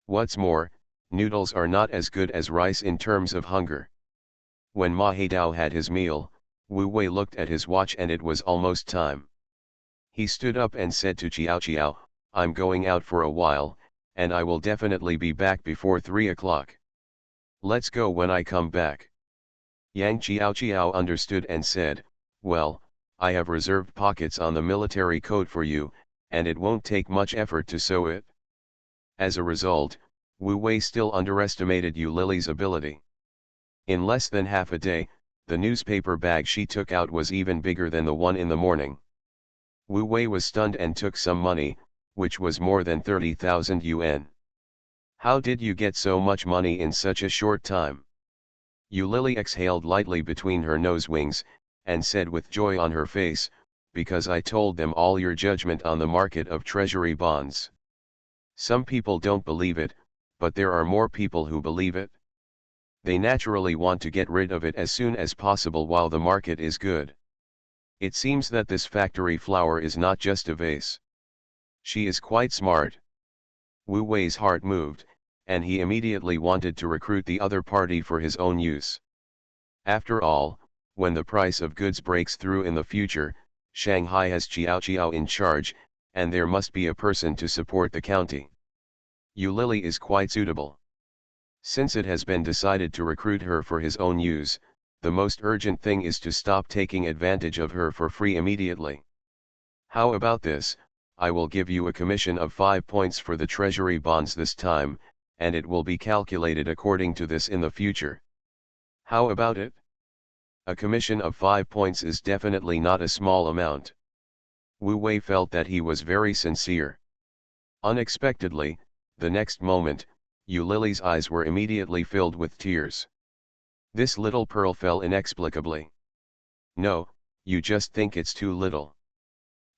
[SPEAKER 1] What's more, noodles are not as good as rice in terms of hunger. When Ma Haidao had his meal, Wu Wei looked at his watch and it was almost time. He stood up and said to Chiao, I'm going out for a while, and I will definitely be back before 3 o'clock. Let's go when I come back. Yang Chiao understood and said, well, I have reserved pockets on the military coat for you, and it won't take much effort to sew it. As a result, Wu Wei still underestimated Yu Lily's ability. In less than half a day, the newspaper bag she took out was even bigger than the one in the morning. Wu Wei was stunned and took some money, which was more than 30,000 yuan. How did you get so much money in such a short time? Yu Lily exhaled lightly between her nose wings, and said with joy on her face, because I told them all your judgment on the market of treasury bonds. Some people don't believe it, but there are more people who believe it. They naturally want to get rid of it as soon as possible while the market is good. It seems that this factory flower is not just a vase. She is quite smart. Wu Wei's heart moved, and he immediately wanted to recruit the other party for his own use. After all, when the price of goods breaks through in the future, Shanghai has Chiao in charge, and there must be a person to support the county. Yu Lily is quite suitable. Since it has been decided to recruit her for his own use, the most urgent thing is to stop taking advantage of her for free immediately. How about this? I will give you a commission of 5 points for the treasury bonds this time, and it will be calculated according to this in the future. How about it? A commission of 5 points is definitely not a small amount. Wu Wei felt that he was very sincere. Unexpectedly, the next moment, Yu Lily's eyes were immediately filled with tears. This little pearl fell inexplicably. No, you just think it's too little.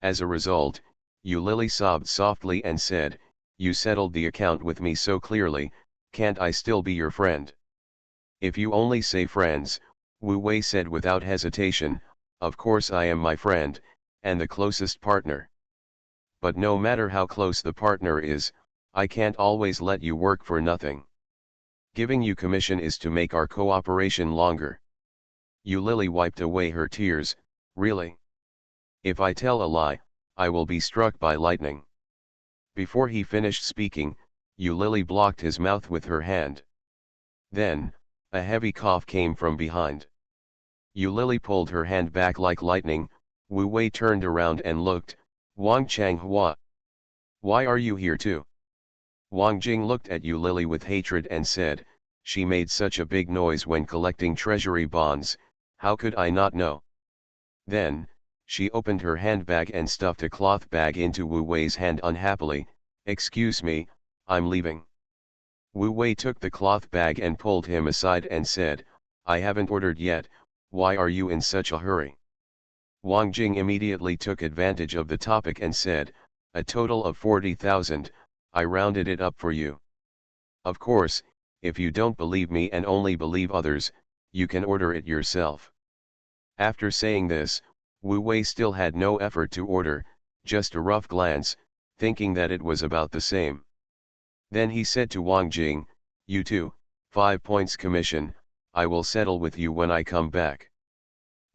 [SPEAKER 1] As a result, Yu Lily sobbed softly and said, you settled the account with me so clearly, can't I still be your friend? If you only say friends, Wu Wei said without hesitation, of course I am my friend, and the closest partner. But no matter how close the partner is, I can't always let you work for nothing. Giving you commission is to make our cooperation longer. Yu Lily wiped away her tears, really? If I tell a lie, I will be struck by lightning. Before he finished speaking, Yu Lily blocked his mouth with her hand. Then, a heavy cough came from behind. Yu Lily pulled her hand back like lightning. Wu Wei turned around and looked, Wang Changhua. Why are you here too? Wang Jing looked at Yu Lily with hatred and said, she made such a big noise when collecting treasury bonds, how could I not know? Then, she opened her handbag and stuffed a cloth bag into Wu Wei's hand unhappily. Excuse me, I'm leaving. Wu Wei took the cloth bag and pulled him aside and said, I haven't ordered yet, why are you in such a hurry? Wang Jing immediately took advantage of the topic and said, a total of 40,000, I rounded it up for you. Of course, if you don't believe me and only believe others, you can order it yourself. After saying this, Wu Wei still had no effort to order, just a rough glance, thinking that it was about the same. Then he said to Wang Jing, you too, 5 points commission, I will settle with you when I come back.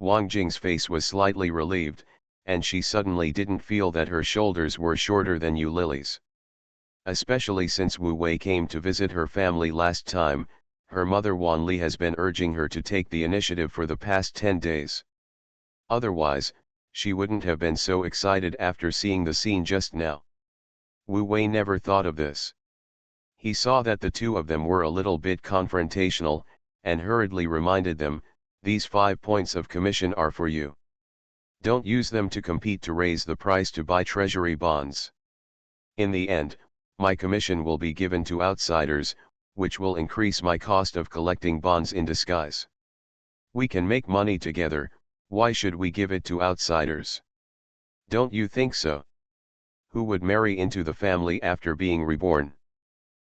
[SPEAKER 1] Wang Jing's face was slightly relieved, and she suddenly didn't feel that her shoulders were shorter than Yu Lily's. Especially since Wu Wei came to visit her family last time, her mother Wan Li has been urging her to take the initiative for the past 10 days. Otherwise, she wouldn't have been so excited after seeing the scene just now. Wu Wei never thought of this. He saw that the two of them were a little bit confrontational, and hurriedly reminded them, these 5 points of commission are for you. Don't use them to compete to raise the price to buy treasury bonds. In the end, my commission will be given to outsiders, which will increase my cost of collecting bonds in disguise. We can make money together, why should we give it to outsiders? Don't you think so? Who would marry into the family after being reborn?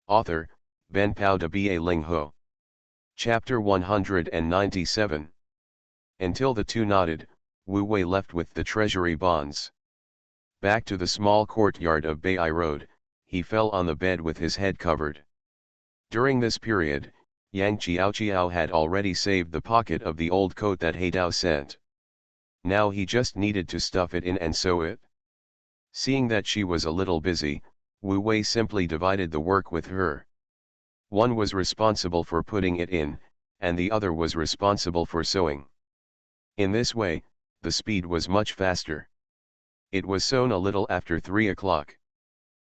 [SPEAKER 1] Author, Ben Pao de Ba Ling Ho. Chapter 197. Until the two nodded, Wu Wei left with the treasury bonds. Back to the small courtyard of Bai Road, he fell on the bed with his head covered. During this period, Yang Qiao had already saved the pocket of the old coat that Heidao sent. Now he just needed to stuff it in and sew it. Seeing that she was a little busy, Wu Wei simply divided the work with her. One was responsible for putting it in, and the other was responsible for sewing. In this way, the speed was much faster. It was sewn a little after 3 o'clock.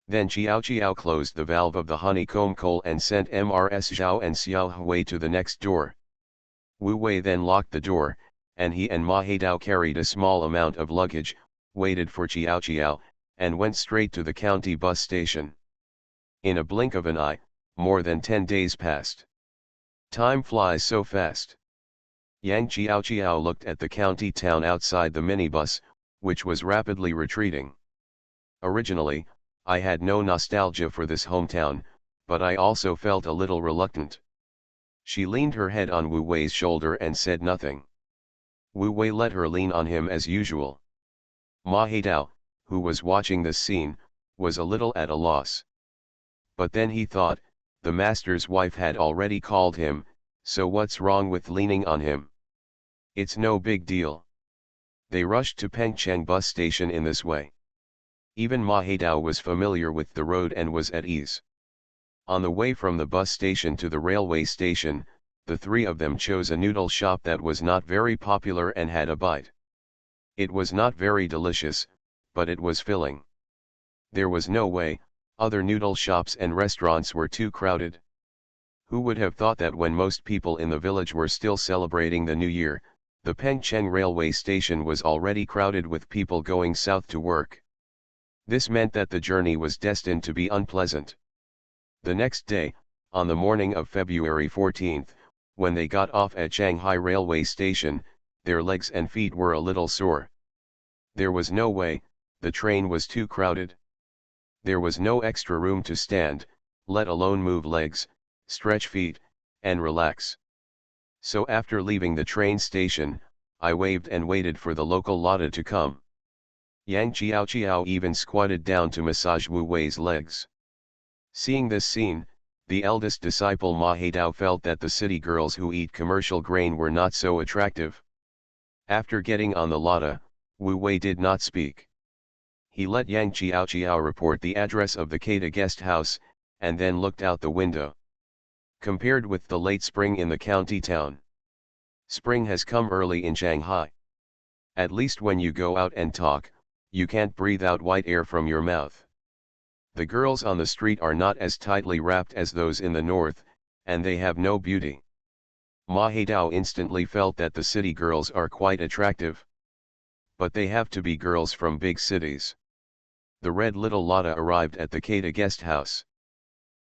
[SPEAKER 1] Then Qiao closed the valve of the honeycomb coal and sent Mrs. Zhao and Xiao Hui to the next door. Wu Wei then locked the door, and he and Ma Heidao carried a small amount of luggage, waited for Qiao, and went straight to the county bus station. In a blink of an eye, more than 10 days passed. Time flies so fast. Yang Qiao looked at the county town outside the minibus, which was rapidly retreating. Originally, I had no nostalgia for this hometown, but I also felt a little reluctant. She leaned her head on Wu Wei's shoulder and said nothing. Wu Wei let her lean on him as usual. Ma Heidao, who was watching this scene, was a little at a loss. But then he thought, the master's wife had already called him, so what's wrong with leaning on him? It's no big deal. They rushed to Pengcheng bus station in this way. Even Ma Heidao was familiar with the road and was at ease. On the way from the bus station to the railway station, the three of them chose a noodle shop that was not very popular and had a bite. It was not very delicious, but it was filling. There was no way, other noodle shops and restaurants were too crowded. Who would have thought that when most people in the village were still celebrating the New Year, the Pengcheng railway station was already crowded with people going south to work. This meant that the journey was destined to be unpleasant. The next day, on the morning of February 14th, when they got off at Shanghai railway station, their legs and feet were a little sore. There was no way, the train was too crowded. There was no extra room to stand, let alone move legs, stretch feet, and relax. So after leaving the train station, I waved and waited for the local Lotta to come. Yang Qiao even squatted down to massage Wu Wei's legs. Seeing this scene, the eldest disciple Ma Heidao felt that the city girls who eat commercial grain were not so attractive. After getting on the Lotta, Wu Wei did not speak. He let Yang Qiao report the address of the Keita guest house, and then looked out the window. Compared with the late spring in the county town, spring has come early in Shanghai. At least when you go out and talk, you can't breathe out white air from your mouth. The girls on the street are not as tightly wrapped as those in the north, and they have no beauty. Ma Heidao instantly felt that the city girls are quite attractive. But they have to be girls from big cities. The red little Lotta arrived at the Keita guest house.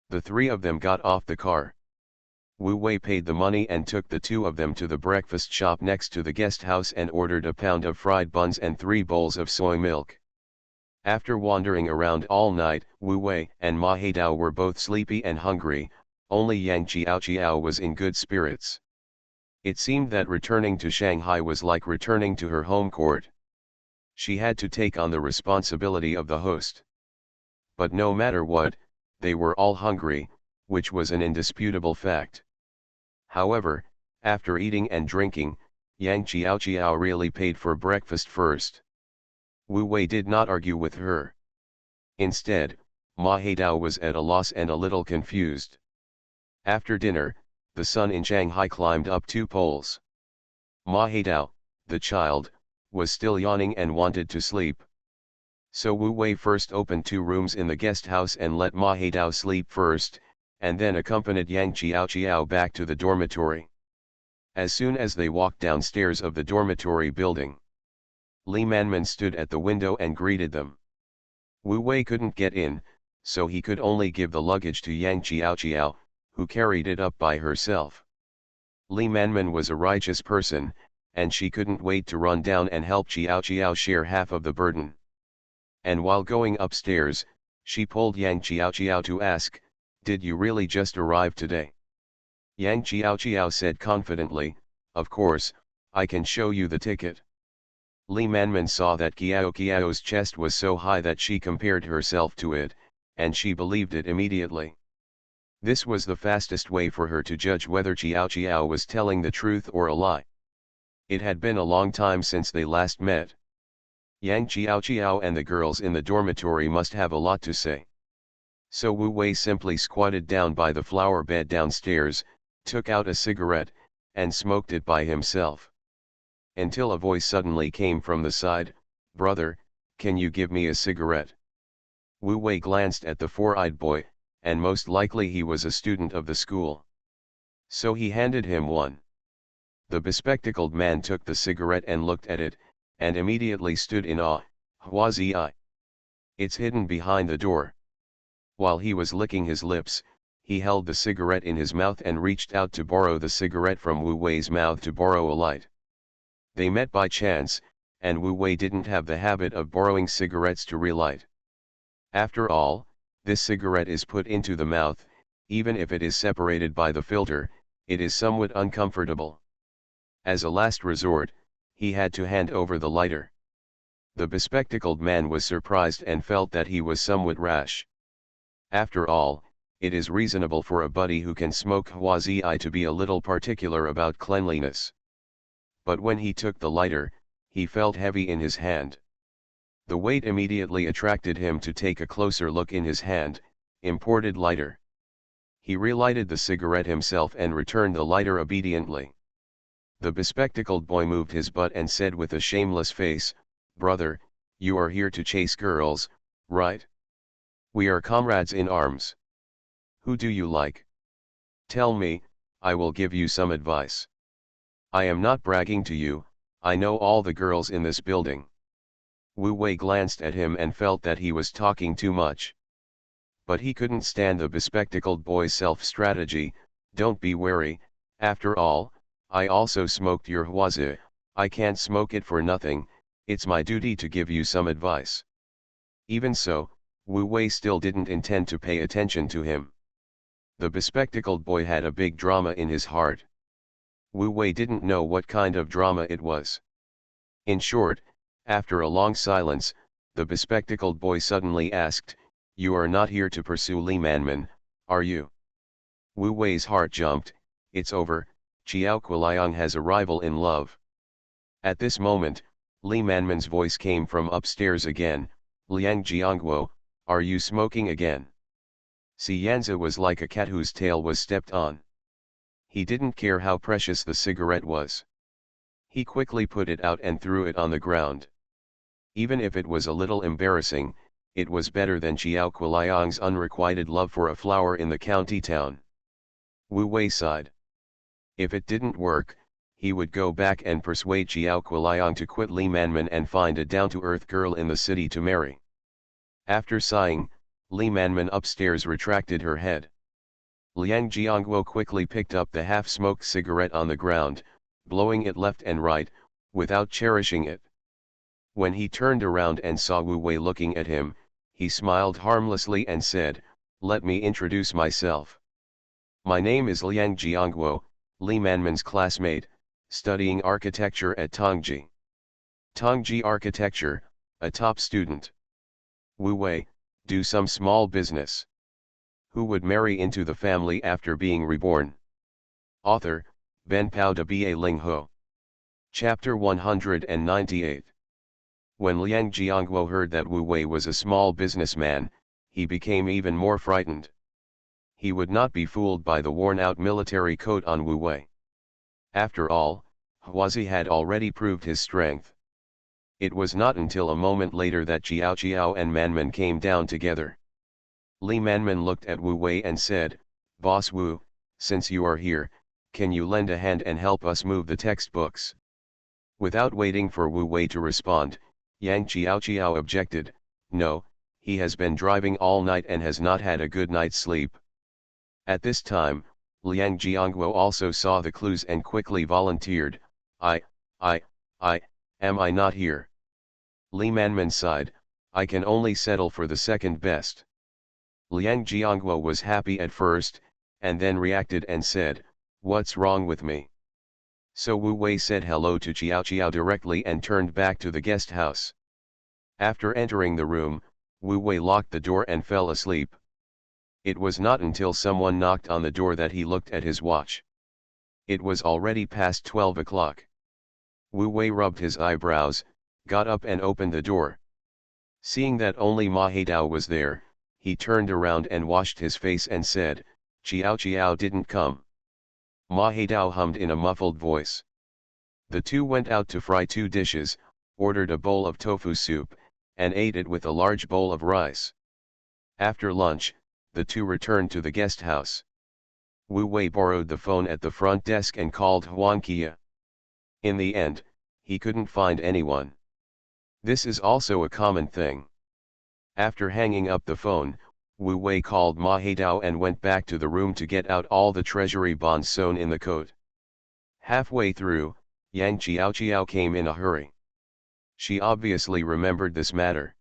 [SPEAKER 1] The three of them got off the car. Wu Wei paid the money and took the two of them to the breakfast shop next to the guest house and ordered a pound of fried buns and 3 bowls of soy milk. After wandering around all night, Wu Wei and Ma Heidao were both sleepy and hungry, only Yang Qiao was in good spirits. It seemed that returning to Shanghai was like returning to her home court. She had to take on the responsibility of the host. But no matter what, they were all hungry, which was an indisputable fact. However, after eating and drinking, Yang Qiao really paid for breakfast first. Wu Wei did not argue with her. Instead, Ma Heidao was at a loss and a little confused. After dinner, the sun in Shanghai climbed up 2 poles. Ma Heidao, the child, was still yawning and wanted to sleep. So Wu Wei first opened 2 rooms in the guest house and let Ma Heidao sleep first, and then accompanied Yang Qiao back to the dormitory. As soon as they walked downstairs of the dormitory building, Li Manman stood at the window and greeted them. Wu Wei couldn't get in, so he could only give the luggage to Yang Qiao, who carried it up by herself. Li Manman was a righteous person, and she couldn't wait to run down and help Qiao share half of the burden. And while going upstairs, she pulled Yang Qiao to ask, "Did you really just arrive today?" Yang Qiao said confidently, "Of course, I can show you the ticket. Li Manman saw that Kiao's chest was so high that she compared herself to it, and she believed it immediately. This was the fastest way for her to judge whether Chiao was telling the truth or a lie. It had been a long time since they last met. Yang Chiao and the girls in the dormitory must have a lot to say. So Wu Wei simply squatted down by the flower bed downstairs, took out a cigarette, and smoked it by himself. Until a voice suddenly came from the side, "Brother, can you give me a cigarette?" Wu Wei glanced at the four-eyed boy, and most likely he was a student of the school. So he handed him one. The bespectacled man took the cigarette and looked at it, and immediately stood in awe. Huazi, it's hidden behind the door. While he was licking his lips, he held the cigarette in his mouth and reached out to borrow the cigarette from Wu Wei's mouth to borrow a light. They met by chance, and Wu Wei didn't have the habit of borrowing cigarettes to relight. After all, this cigarette is put into the mouth, even if it is separated by the filter, it is somewhat uncomfortable. As a last resort, he had to hand over the lighter. The bespectacled man was surprised and felt that he was somewhat rash. After all, it is reasonable for a buddy who can smoke Huazi to be a little particular about cleanliness. But when he took the lighter, he felt heavy in his hand. The weight immediately attracted him to take a closer look in his hand, imported lighter. He relighted the cigarette himself and returned the lighter obediently. The bespectacled boy moved his butt and said with a shameless face, "Brother, you are here to chase girls, right? We are comrades in arms. Who do you like? Tell me, I will give you some advice. I am not bragging to you, I know all the girls in this building." Wu Wei glanced at him and felt that he was talking too much. But he couldn't stand the bespectacled boy's self-strategy. "Don't be wary, after all, I also smoked your Huazi, I can't smoke it for nothing, it's my duty to give you some advice." Even so, Wu Wei still didn't intend to pay attention to him. The bespectacled boy had a big drama in his heart. Wu Wei didn't know what kind of drama it was. In short, after a long silence, the bespectacled boy suddenly asked, "You are not here to pursue Li Manman, are you?" Wu Wei's heart jumped. It's over, Chiao Kuliang has a rival in love. At this moment, Li Manman's voice came from upstairs again, "Liang Jiangguo, are you smoking again?" Si Yanzi was like a cat whose tail was stepped on. He didn't care how precious the cigarette was. He quickly put it out and threw it on the ground. Even if it was a little embarrassing, it was better than Chiao Kuliang's unrequited love for a flower in the county town. Wu Wei sighed. If it didn't work, he would go back and persuade Chiao Kuliang to quit Li Manman and find a down-to-earth girl in the city to marry. After sighing, Li Manman upstairs retracted her head. Liang Jiangguo quickly picked up the half-smoked cigarette on the ground, blowing it left and right, without cherishing it. When he turned around and saw Wu Wei looking at him, he smiled harmlessly and said, "Let me introduce myself. My name is Liang Jiangguo, Li Manman's classmate, studying architecture at Tongji. Tongji Architecture, a top student. Wu Wei, do some small business. Who would marry into the family after being reborn?" Author, Ben Pao de Ba Ling Ho. Chapter 198. When Liang Jiangguo heard that Wu Wei was a small businessman, he became even more frightened. He would not be fooled by the worn-out military coat on Wu Wei. After all, Huazi had already proved his strength. It was not until a moment later that Chiao and Manman came down together. Li Manman looked at Wu Wei and said, "Boss Wu, since you are here, can you lend a hand and help us move the textbooks?" Without waiting for Wu Wei to respond, Yang Chiao objected, "No, he has been driving all night and has not had a good night's sleep." At this time, Liang Jiangguo also saw the clues and quickly volunteered, I am I not here?" Li Manman sighed, "I can only settle for the second best." Liang Jiangguo was happy at first, and then reacted and said, "What's wrong with me? So Wu Wei said hello to Qiao Qiao directly and turned back to the guest house. After entering the room, Wu Wei locked the door and fell asleep. It was not until someone knocked on the door that he looked at his watch. It was already past 12 o'clock. Wu Wei rubbed his eyebrows, got up and opened the door. Seeing that only Ma Heidao was there, he turned around and washed his face and said, "Qiao Qiao didn't come." Ma Heidao hummed in a muffled voice. The two went out to fry 2 dishes, ordered a bowl of tofu soup, and ate it with a large bowl of rice. After lunch, the two returned to the guest house. Wu Wei borrowed the phone at the front desk and called Huang Qia. In the end, he couldn't find anyone. This is also a common thing. After hanging up the phone, Wu Wei called Ma Heidao and went back to the room to get out all the treasury bonds sewn in the coat. Halfway through, Yang Qiao Qiao came in a hurry. She obviously remembered this matter.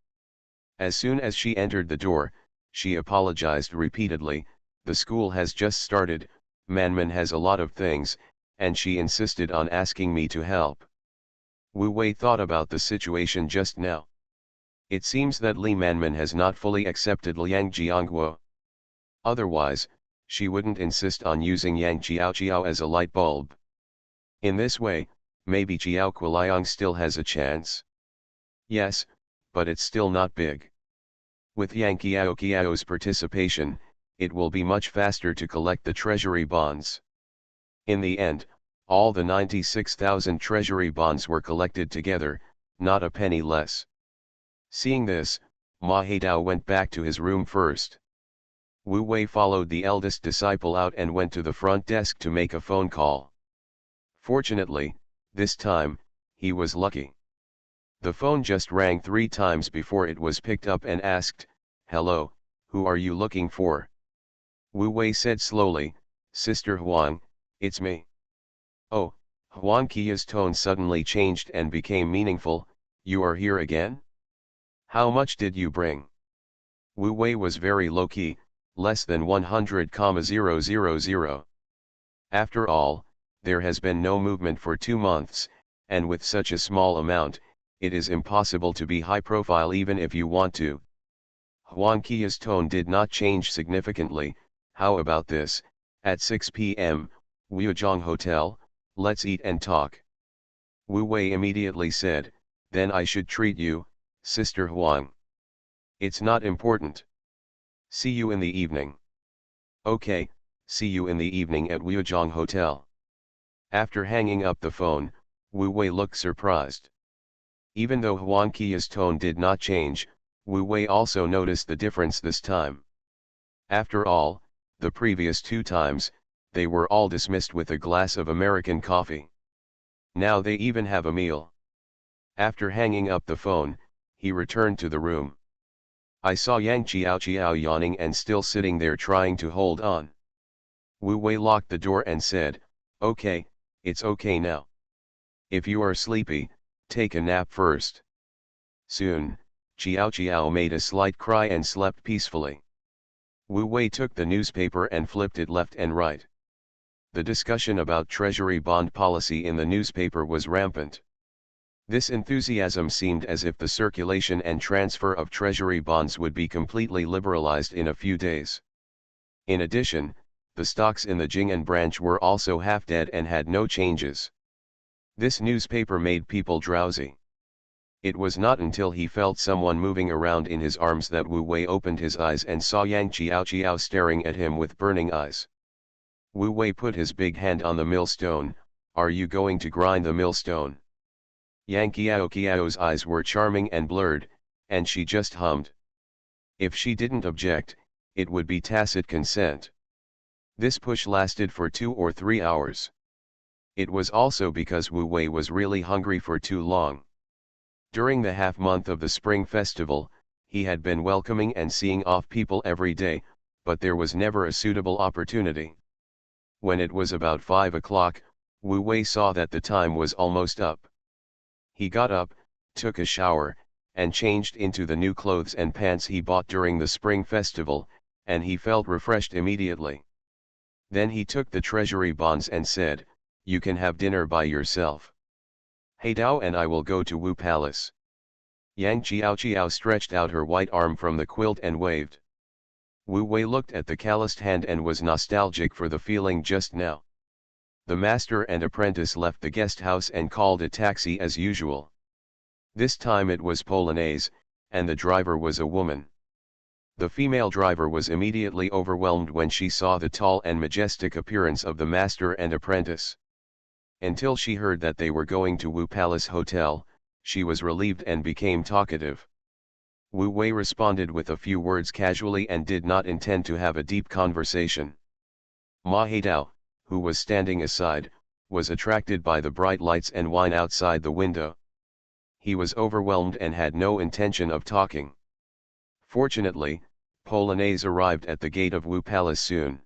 [SPEAKER 1] As soon as she entered the door, she apologized repeatedly. "The school has just started, Manman has a lot of things, and she insisted on asking me to help." Wu Wei thought about the situation just now. It seems that Li Manman has not fully accepted Liang Jiangguo. Otherwise, she wouldn't insist on using Yang Qiao Qiao as a light bulb. In this way, maybe Qiao Quiliang still has a chance. Yes, but it's still not big. With Yang Qiao Qiao's participation, it will be much faster to collect the treasury bonds. In the end, all the 96,000 treasury bonds were collected together, not a penny less. Seeing this, Ma Heidao went back to his room first. Wu Wei followed the eldest disciple out and went to the front desk to make a phone call. Fortunately, this time, he was lucky. The phone just rang 3 times before it was picked up and asked, "Hello, who are you looking for?" Wu Wei said slowly, "Sister Huang, it's me." "Oh," Huang Qia's tone suddenly changed and became meaningful, "you are here again? How much did you bring?" Wu Wei was very low-key, less than 100,000. After all, there has been no movement for 2 months, and with such a small amount, it is impossible to be high profile even if you want to. Huang Qia's tone did not change significantly. "How about this, at 6 p.m., Wujiang Hotel, let's eat and talk." Wu Wei immediately said, "Then I should treat you, Sister Huang." "It's not important. See you in the evening." "Okay, see you in the evening at Wujiang Hotel." After hanging up the phone, Wu Wei looked surprised. Even though Huang Qia's tone did not change, Wu Wei also noticed the difference this time. After all, the previous 2 times, they were all dismissed with a glass of American coffee. Now they even have a meal. After hanging up the phone, he returned to the room. I saw Yang Qiao Qiao yawning and still sitting there trying to hold on. Wu Wei locked the door and said, "Okay, it's okay now. If you are sleepy, take a nap first." Soon, Qiao Qiao made a slight cry and slept peacefully. Wu Wei took the newspaper and flipped it left and right. The discussion about treasury bond policy in the newspaper was rampant. This enthusiasm seemed as if the circulation and transfer of treasury bonds would be completely liberalized in a few days. In addition, the stocks in the Jing'an branch were also half dead and had no changes. This newspaper made people drowsy. It was not until he felt someone moving around in his arms that Wu Wei opened his eyes and saw Yang Qiao Qiao staring at him with burning eyes. Wu Wei put his big hand on the millstone. "Are you going to grind the millstone?" Yang Qiao Qiao's eyes were charming and blurred, and she just hummed. If she didn't object, it would be tacit consent. This push lasted for 2 or 3 hours. It was also because Wu Wei was really hungry for too long. During the half-month of the Spring Festival, he had been welcoming and seeing off people every day, but there was never a suitable opportunity. When it was about 5 o'clock, Wu Wei saw that the time was almost up. He got up, took a shower, and changed into the new clothes and pants he bought during the Spring Festival, and he felt refreshed immediately. Then he took the treasury bonds and said, you can have dinner by yourself. Hey Dao and I will go to Wu Palace. Yang Chiao stretched out her white arm from the quilt and waved. Wu Wei looked at the calloused hand and was nostalgic for the feeling just now. The master and apprentice left the guest house and called a taxi as usual. This time it was Polonaise, and the driver was a woman. The female driver was immediately overwhelmed when she saw the tall and majestic appearance of the master and apprentice. Until she heard that they were going to Wu Palace Hotel, she was relieved and became talkative. Wu Wei responded with a few words casually and did not intend to have a deep conversation. Ma Haidao, who was standing aside, was attracted by the bright lights and wine outside the window. He was overwhelmed and had no intention of talking. Fortunately, Polonaise arrived at the gate of Wu Palace soon.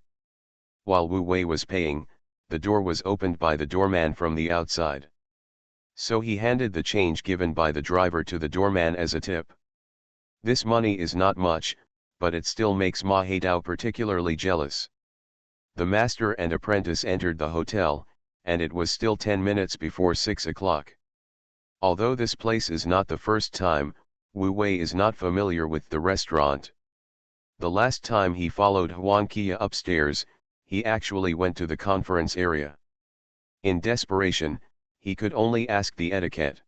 [SPEAKER 1] While Wu Wei was paying, the door was opened by the doorman from the outside. So he handed the change given by the driver to the doorman as a tip. This money is not much, but it still makes Ma Haidao particularly jealous. The master and apprentice entered the hotel, and it was still 10 minutes before 6 o'clock. Although this place is not the first time, Wu Wei is not familiar with the restaurant. The last time he followed Huang Qia upstairs, he actually went to the conference area. In desperation, he could only ask the etiquette.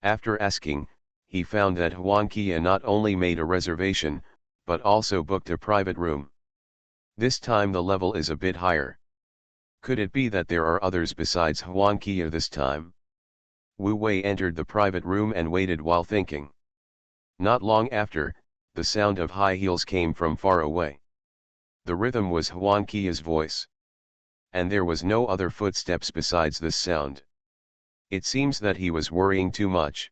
[SPEAKER 1] After asking, he found that Huang Qia not only made a reservation, but also booked a private room. This time the level is a bit higher. Could it be that there are others besides Huang Qia this time? Wu Wei entered the private room and waited while thinking. Not long after, the sound of high heels came from far away. The rhythm was Huang Qia's voice. And there was no other footsteps besides this sound. It seems that he was worrying too much.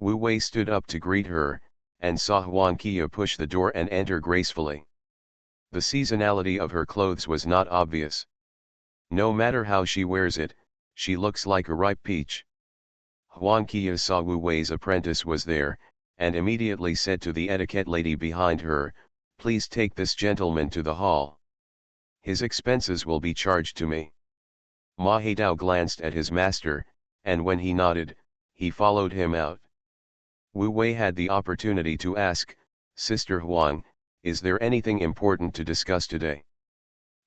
[SPEAKER 1] Wu Wei stood up to greet her, and saw Huang Qia push the door and enter gracefully. The seasonality of her clothes was not obvious. No matter how she wears it, she looks like a ripe peach. Huang Qia saw Wu Wei's apprentice was there, and immediately said to the etiquette lady behind her, "Please take this gentleman to the hall. His expenses will be charged to me." Ma Haidao glanced at his master, and when he nodded, he followed him out. Wu Wei had the opportunity to ask, "Sister Huang, is there anything important to discuss today?"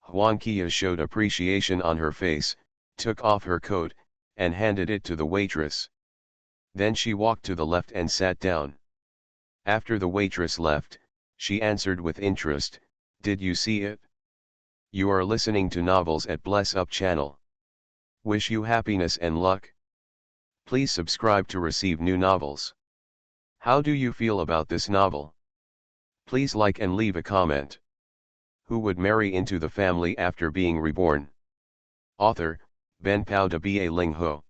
[SPEAKER 1] Huang Qia showed appreciation on her face, took off her coat, and handed it to the waitress. Then she walked to the left and sat down. After the waitress left, she answered with interest, "Did you see it? You are listening to novels at Bless Up channel. Wish you happiness and luck. Please subscribe to receive new novels. How do you feel about this novel? Please like and leave a comment. Who would marry into the family after being reborn?" Author, Ben Pao de Ba Ling Ho.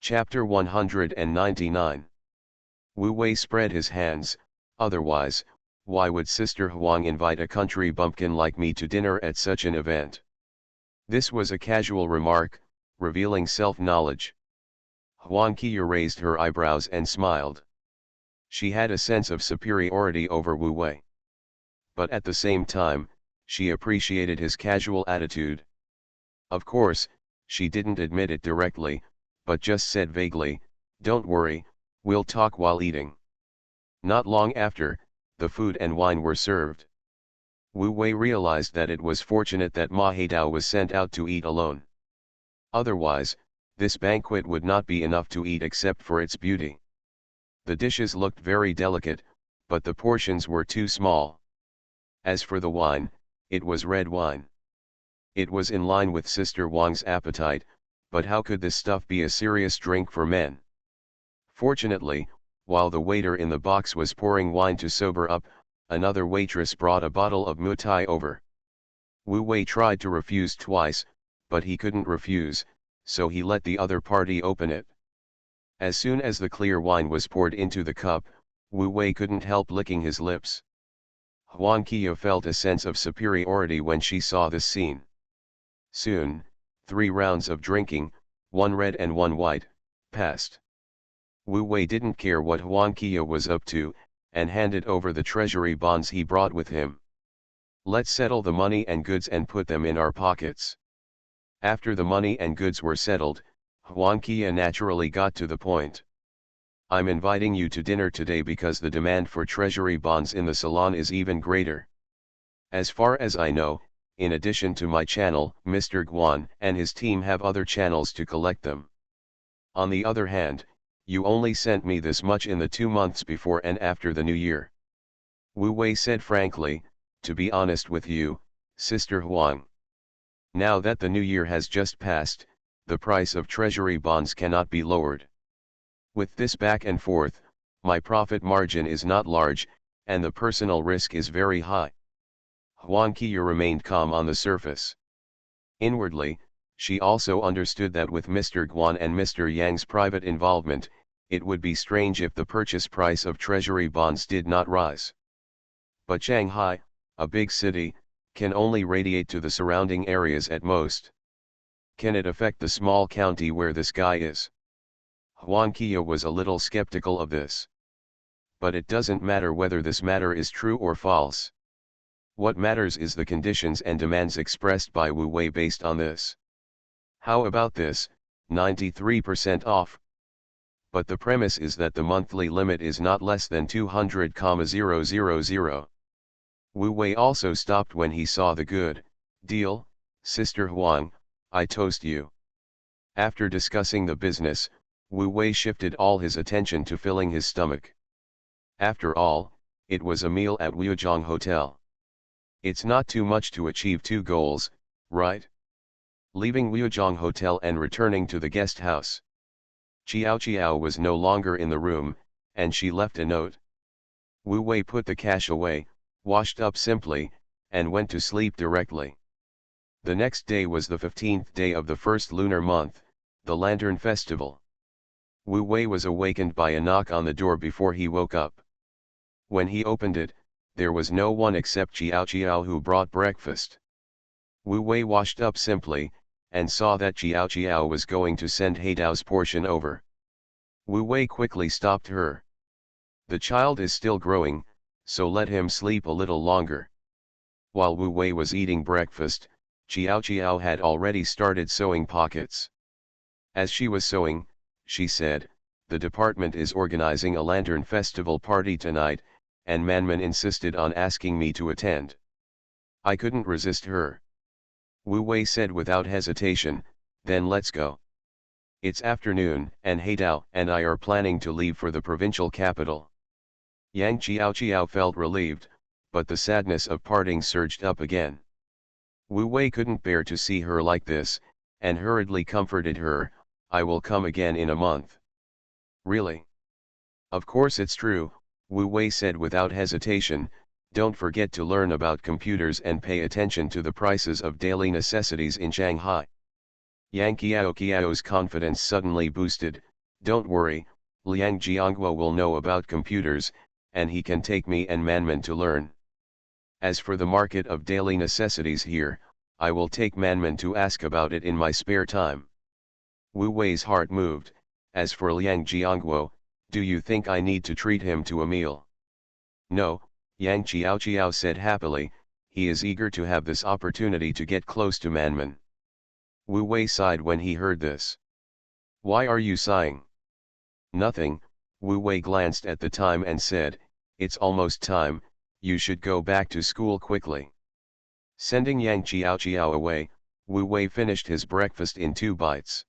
[SPEAKER 1] Chapter 199. Wu Wei spread his hands. "Otherwise, why would Sister Huang invite a country bumpkin like me to dinner at such an event?" This was a casual remark, revealing self-knowledge. Huang Qia raised her eyebrows and smiled. She had a sense of superiority over Wu Wei. But at the same time, she appreciated his casual attitude. Of course, she didn't admit it directly, but just said vaguely, "Don't worry, we'll talk while eating." Not long after, the food and wine were served. Wu Wei realized that it was fortunate that Ma Haidao was sent out to eat alone. Otherwise, this banquet would not be enough to eat except for its beauty. The dishes looked very delicate, but the portions were too small. As for the wine, it was red wine. It was in line with Sister Wang's appetite, but how could this stuff be a serious drink for men? Fortunately, while the waiter in the box was pouring wine to sober up, another waitress brought a bottle of mutai over. Wu Wei tried to refuse twice, but he couldn't refuse, so he let the other party open it. As soon as the clear wine was poured into the cup, Wu Wei couldn't help licking his lips. Huang Qia felt a sense of superiority when she saw this scene. Soon, 3 rounds of drinking, 1 red and 1 white, passed. Wu Wei didn't care what Huang Qia was up to, and handed over the treasury bonds he brought with him. "Let's settle the money and goods and put them in our pockets." After the money and goods were settled, Huang Qia naturally got to the point. I'm inviting you to dinner today because the demand for treasury bonds in the salon is even greater. As far as I know, in addition to my channel, Mr. Guan and his team have other channels to collect them. On the other hand, you only sent me this much in the 2 months before and after the new year. Wu Wei said frankly, to be honest with you, Sister Huang. Now that the new year has just passed, the price of treasury bonds cannot be lowered. With this back and forth, my profit margin is not large, and the personal risk is very high. Huang Qia remained calm on the surface. Inwardly, she also understood that with Mr. Guan and Mr. Yang's private involvement, it would be strange if the purchase price of treasury bonds did not rise. But Shanghai, a big city, can only radiate to the surrounding areas at most. Can it affect the small county where this guy is? Huang Qia was a little skeptical of this. But it doesn't matter whether this matter is true or false. What matters is the conditions and demands expressed by Wu Wei based on this. How about this, 93% off? But the premise is that the monthly limit is not less than 200,000. Wu Wei also stopped when he saw the good deal. Sister Huang, I toast you. After discussing the business, Wu Wei shifted all his attention to filling his stomach. After all, it was a meal at Wujiang Hotel. It's not too much to achieve 2 goals, right? Leaving Wujiang Hotel and returning to the guest house. Qiao was no longer in the room, and she left a note. Wu Wei put the cash away, washed up simply, and went to sleep directly. The next day was the 15th day of the first lunar month, the Lantern Festival. Wu Wei was awakened by a knock on the door before he woke up. When he opened it, there was no one except Qiao who brought breakfast. Wu Wei washed up simply, and saw that Qiao was going to send Heidao's portion over. Wu Wei quickly stopped her. The child is still growing, so let him sleep a little longer. While Wu Wei was eating breakfast, Qiao had already started sewing pockets. As she was sewing, she said, the department is organizing a lantern festival party tonight, and Manman insisted on asking me to attend. I couldn't resist her. Wu Wei said without hesitation, then let's go. It's afternoon, and Heidao and I are planning to leave for the provincial capital. Yang Qiao felt relieved, but the sadness of parting surged up again. Wu Wei couldn't bear to see her like this, and hurriedly comforted her, I will come again in a month. Really? Of course it's true, Wu Wei said without hesitation, don't forget to learn about computers and pay attention to the prices of daily necessities in Shanghai. Yang Qiao's confidence suddenly boosted, don't worry, Liang Jiangguo will know about computers, and he can take me and Manman to learn. As for the market of daily necessities here, I will take Manman to ask about it in my spare time. Wu Wei's heart moved. As for Liang Jiangguo, do you think I need to treat him to a meal? No, Yang Qiao said happily, he is eager to have this opportunity to get close to Manman. Wu Wei sighed when he heard this. Why are you sighing? Nothing, Wu Wei glanced at the time and said, it's almost time, you should go back to school quickly. Sending Yang Qiao away, Wu Wei finished his breakfast in 2 bites.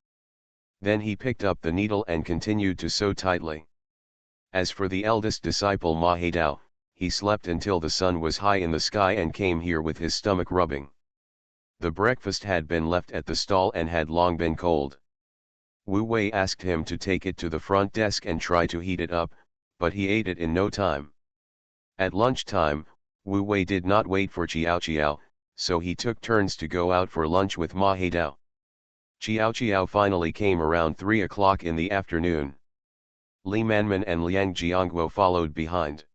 [SPEAKER 1] Then he picked up the needle and continued to sew tightly. As for the eldest disciple Ma Heidao, he slept until the sun was high in the sky and came here with his stomach rubbing. The breakfast had been left at the stall and had long been cold. Wu Wei asked him to take it to the front desk and try to heat it up, but he ate it in no time. At lunchtime, Wu Wei did not wait for Qiao, so he took turns to go out for lunch with Ma Heidao. Qiao finally came around 3 o'clock in the afternoon. Li Manman and Liang Jiangguo followed behind.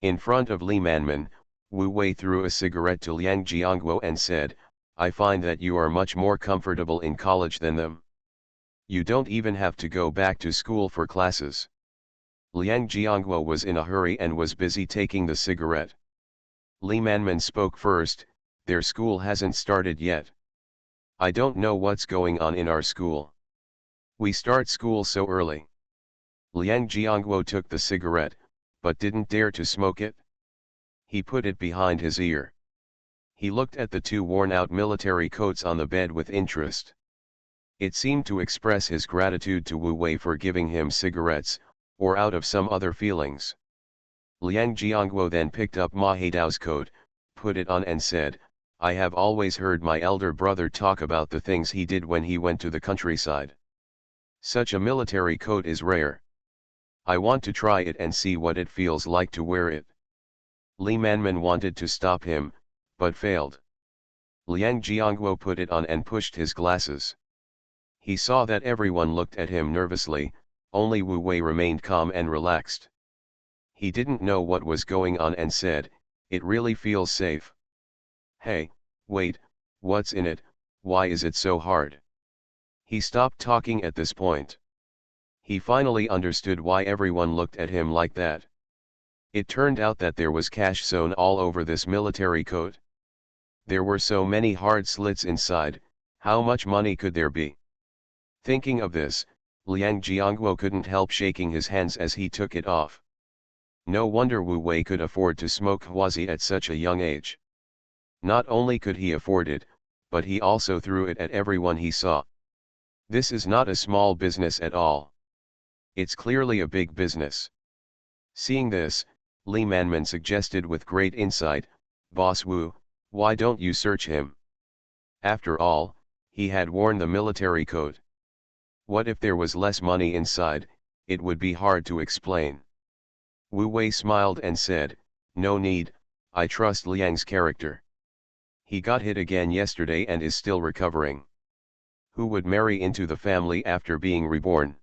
[SPEAKER 1] In front of Li Manman, Wu Wei threw a cigarette to Liang Jiangguo and said, I find that you are much more comfortable in college than them. You don't even have to go back to school for classes. Liang Jiangguo was in a hurry and was busy taking the cigarette. Li Manman spoke first, their school hasn't started yet. I don't know what's going on in our school. We start school so early. Liang Jiangguo took the cigarette, but didn't dare to smoke it. He put it behind his ear. He looked at the two worn-out military coats on the bed with interest. It seemed to express his gratitude to Wu Wei for giving him cigarettes, or out of some other feelings. Liang Jiangguo then picked up Ma Haidao's coat, put it on and said, I have always heard my elder brother talk about the things he did when he went to the countryside. Such a military coat is rare. I want to try it and see what it feels like to wear it. Li Manman wanted to stop him, but failed. Liang Jiangguo put it on and pushed his glasses. He saw that everyone looked at him nervously, only Wu Wei remained calm and relaxed. He didn't know what was going on and said, it really feels safe. Hey, wait, what's in it, why is it so hard? He stopped talking at this point. He finally understood why everyone looked at him like that. It turned out that there was cash sewn all over this military coat. There were so many hard slits inside, how much money could there be? Thinking of this, Liang Jiangguo couldn't help shaking his hands as he took it off. No wonder Wu Wei could afford to smoke huazi at such a young age. Not only could he afford it, but he also threw it at everyone he saw. This is not a small business at all. It's clearly a big business. Seeing this, Li Manman suggested with great insight, Boss Wu, why don't you search him? After all, he had worn the military coat. What if there was less money inside? It would be hard to explain. Wu Wei smiled and said, no need, I trust Liang's character. He got hit again yesterday and is still recovering. Who would marry into the family after being reborn?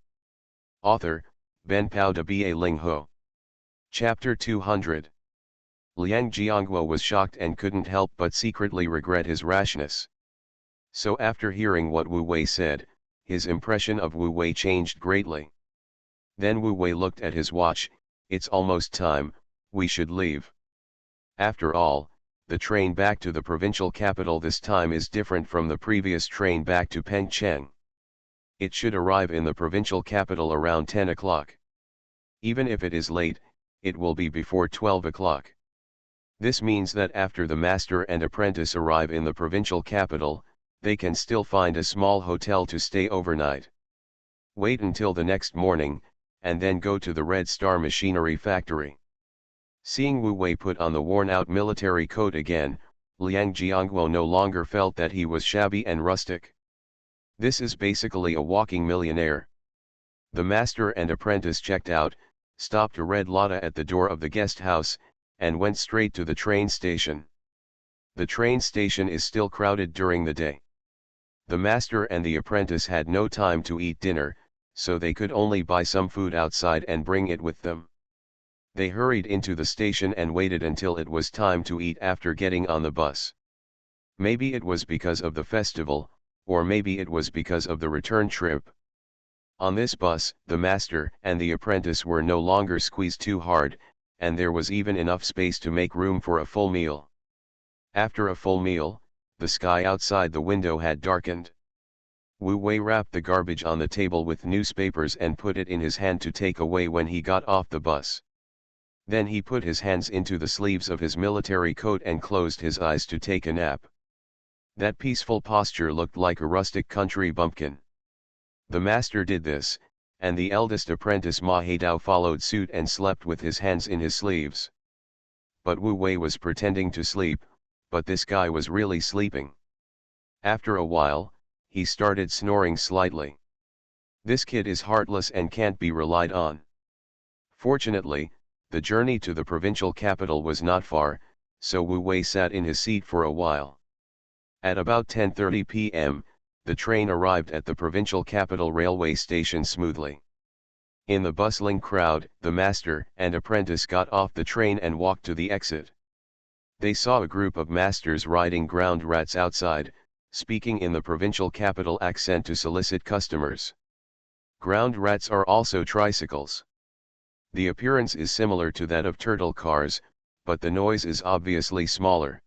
[SPEAKER 1] Author, Ben Pao de Ba Ling Ho. Chapter 200. Liang Jiangguo was shocked and couldn't help but secretly regret his rashness. So after hearing what Wu Wei said, his impression of Wu Wei changed greatly. Then Wu Wei looked at his watch, it's almost time, we should leave. After all, the train back to the provincial capital this time is different from the previous train back to Pengcheng. It should arrive in the provincial capital around 10 o'clock. Even if it is late, it will be before 12 o'clock. This means that after the master and apprentice arrive in the provincial capital, they can still find a small hotel to stay overnight. Wait until the next morning, and then go to the Red Star Machinery Factory. Seeing Wu Wei put on the worn-out military coat again, Liang Jiangguo no longer felt that he was shabby and rustic. This is basically a walking millionaire. The master and apprentice checked out, stopped a red Lada at the door of the guest house, and went straight to the train station. The train station is still crowded during the day. The master and the apprentice had no time to eat dinner, so they could only buy some food outside and bring it with them. They hurried into the station and waited until it was time to eat after getting on the bus. Maybe it was because of the festival, or maybe it was because of the return trip. On this bus, the master and the apprentice were no longer squeezed too hard, and there was even enough space to make room for a full meal. After a full meal, the sky outside the window had darkened. Wu Wei wrapped the garbage on the table with newspapers and put it in his hand to take away when he got off the bus. Then he put his hands into the sleeves of his military coat and closed his eyes to take a nap. That peaceful posture looked like a rustic country bumpkin. The master did this, and the eldest apprentice Ma Haidao followed suit and slept with his hands in his sleeves. But Wu Wei was pretending to sleep, but this guy was really sleeping. After a while, he started snoring slightly. This kid is heartless and can't be relied on. Fortunately, the journey to the provincial capital was not far, so Wu Wei sat in his seat for a while. At about 10:30 p.m., the train arrived at the provincial capital railway station smoothly. In the bustling crowd, the master and apprentice got off the train and walked to the exit. They saw a group of masters riding ground rats outside, speaking in the provincial capital accent to solicit customers. Ground rats are also tricycles. The appearance is similar to that of turtle cars, but the noise is obviously smaller.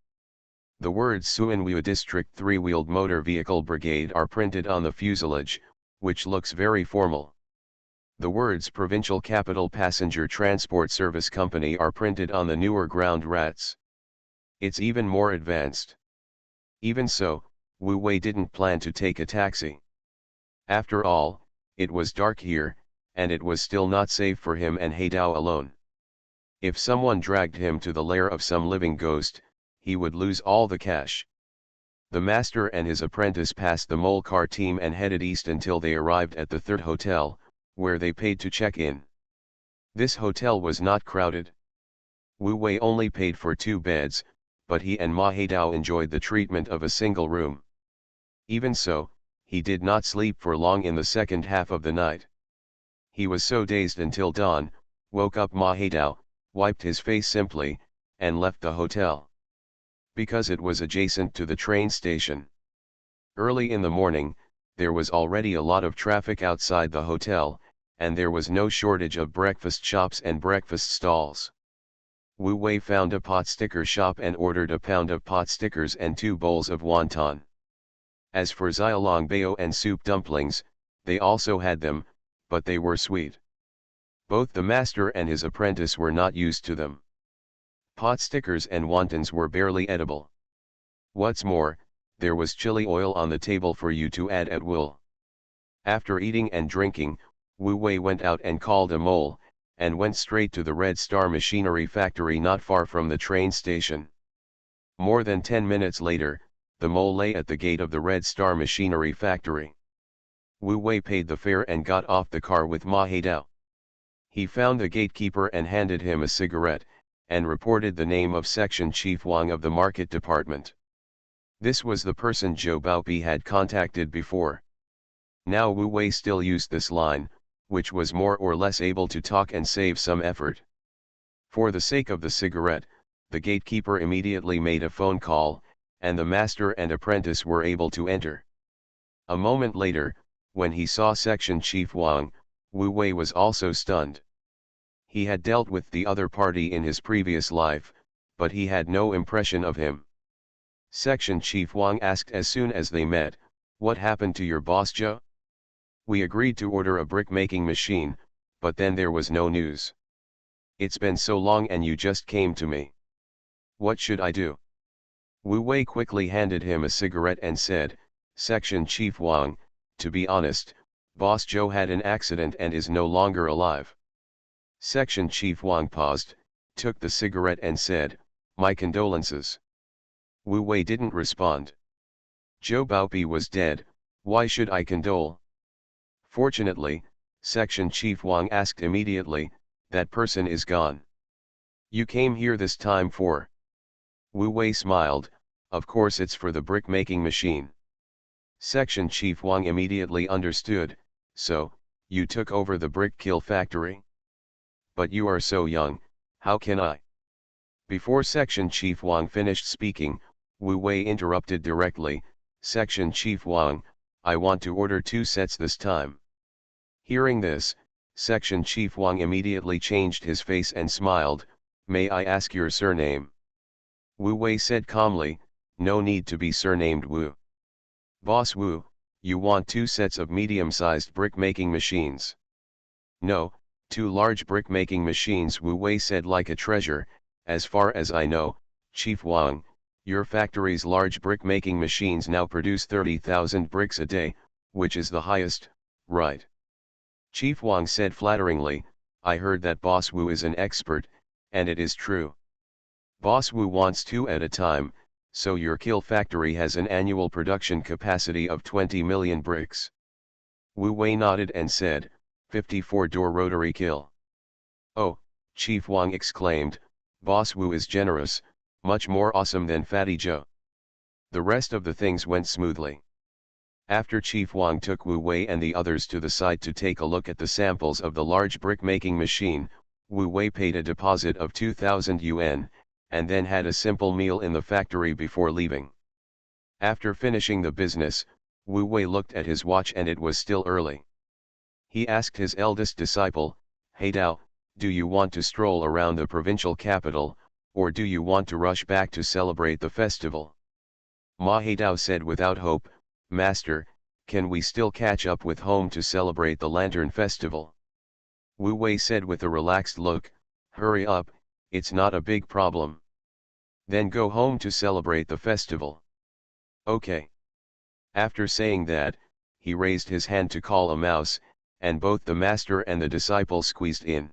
[SPEAKER 1] The words Suanwu District 3-Wheeled Motor Vehicle Brigade are printed on the fuselage, which looks very formal. The words Provincial Capital Passenger Transport Service Company are printed on the newer ground rats. It's even more advanced. Even so, Wu Wei didn't plan to take a taxi. After all, it was dark here, and it was still not safe for him and Heidao alone. If someone dragged him to the lair of some living ghost, he would lose all the cash. The master and his apprentice passed the mole car team and headed east until they arrived at the third hotel, where they paid to check in. This hotel was not crowded. Wu Wei only paid for 2 beds, but he and Ma Heidao enjoyed the treatment of a single room. Even so, he did not sleep for long in the second half of the night. He was so dazed until dawn, woke up Ma Heidao, wiped his face simply, and left the hotel. Because it was adjacent to the train station. Early in the morning, there was already a lot of traffic outside the hotel, and there was no shortage of breakfast shops and breakfast stalls. Wu Wei found a pot sticker shop and ordered a pound of pot stickers and 2 bowls of wonton. As for xiaolongbao and soup dumplings, they also had them, but they were sweet. Both the master and his apprentice were not used to them. Pot stickers and wontons were barely edible. What's more, there was chili oil on the table for you to add at will. After eating and drinking, Wu Wei went out and called a mole, and went straight to the Red Star Machinery Factory not far from the train station. More than 10 minutes later, the mole lay at the gate of the Red Star Machinery Factory. Wu Wei paid the fare and got off the car with Ma Heidao. He found the gatekeeper and handed him a cigarette, and reported the name of Section Chief Wang of the Market Department. This was the person Zhou Baopi had contacted before. Now Wu Wei still used this line, which was more or less able to talk and save some effort. For the sake of the cigarette, the gatekeeper immediately made a phone call, and the master and apprentice were able to enter. A moment later, when he saw Section Chief Wang, Wu Wei was also stunned. He had dealt with the other party in his previous life, but he had no impression of him. Section Chief Wang asked as soon as they met, "What happened to your boss Zhou? We agreed to order a brick-making machine, but then there was no news. It's been so long and you just came to me. What should I do?" Wu Wei quickly handed him a cigarette and said, "Section Chief Wang, to be honest, Boss Zhou had an accident and is no longer alive." Section Chief Wang paused, took the cigarette and said, "My condolences." Wu Wei didn't respond. "Zhou Baopi was dead, why should I condole?" "Fortunately," Section Chief Wang asked immediately, "that person is gone. You came here this time for?" Wu Wei smiled, "Of course it's for the brick-making machine." Section Chief Wang immediately understood, "So, you took over the brick kiln factory? But you are so young, how can I?" Before Section Chief Wang finished speaking, Wu Wei interrupted directly, "Section Chief Wang, I want to order 2 sets this time." Hearing this, Section Chief Wang immediately changed his face and smiled, "May I ask your surname?" Wu Wei said calmly, "No need to be surnamed Wu." "Boss Wu, you want 2 sets of medium-sized brick-making machines?" "No, 2 large brick-making machines," Wu Wei said like a treasure. "As far as I know, Chief Wang, your factory's large brick-making machines now produce 30,000 bricks a day, which is the highest, right?" Chief Wang said flatteringly, "I heard that Boss Wu is an expert, and it is true. Boss Wu wants 2 at a time, so your kiln factory has an annual production capacity of 20 million bricks." Wu Wei nodded and said, "54-door rotary kiln." "Oh," Chief Wang exclaimed, "Boss Wu is generous, much more awesome than Fatty Zhou." The rest of the things went smoothly. After Chief Wang took Wu Wei and the others to the site to take a look at the samples of the large brick-making machine, Wu Wei paid a deposit of 2,000 yuan, and then had a simple meal in the factory before leaving. After finishing the business, Wu Wei looked at his watch and it was still early. He asked his eldest disciple, "Heidao, do you want to stroll around the provincial capital, or do you want to rush back to celebrate the festival?" Ma Haidao said without hope, Master, can we still catch up with home to celebrate the Lantern Festival? Wu Wei said with a relaxed look, hurry up, it's not a big problem. Then go home to celebrate the festival. Okay. After saying that, he raised his hand to call a mouse, and both the master and the disciple squeezed in.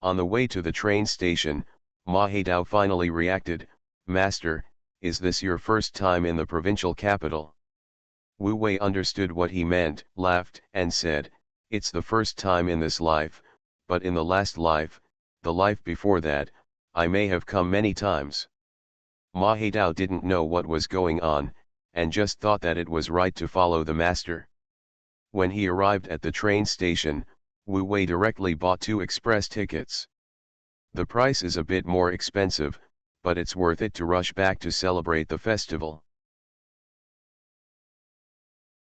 [SPEAKER 1] On the way to the train station, Ma Haidao finally reacted, Master, is this your first time in the provincial capital? Wu Wei understood what he meant, laughed, and said, it's the first time in this life, but in the last life, the life before that, I may have come many times. Ma Haidao didn't know what was going on, and just thought that it was right to follow the master. When he arrived at the train station, Wu Wei directly bought 2 express tickets. The price is a bit more expensive, but it's worth it to rush back to celebrate the festival.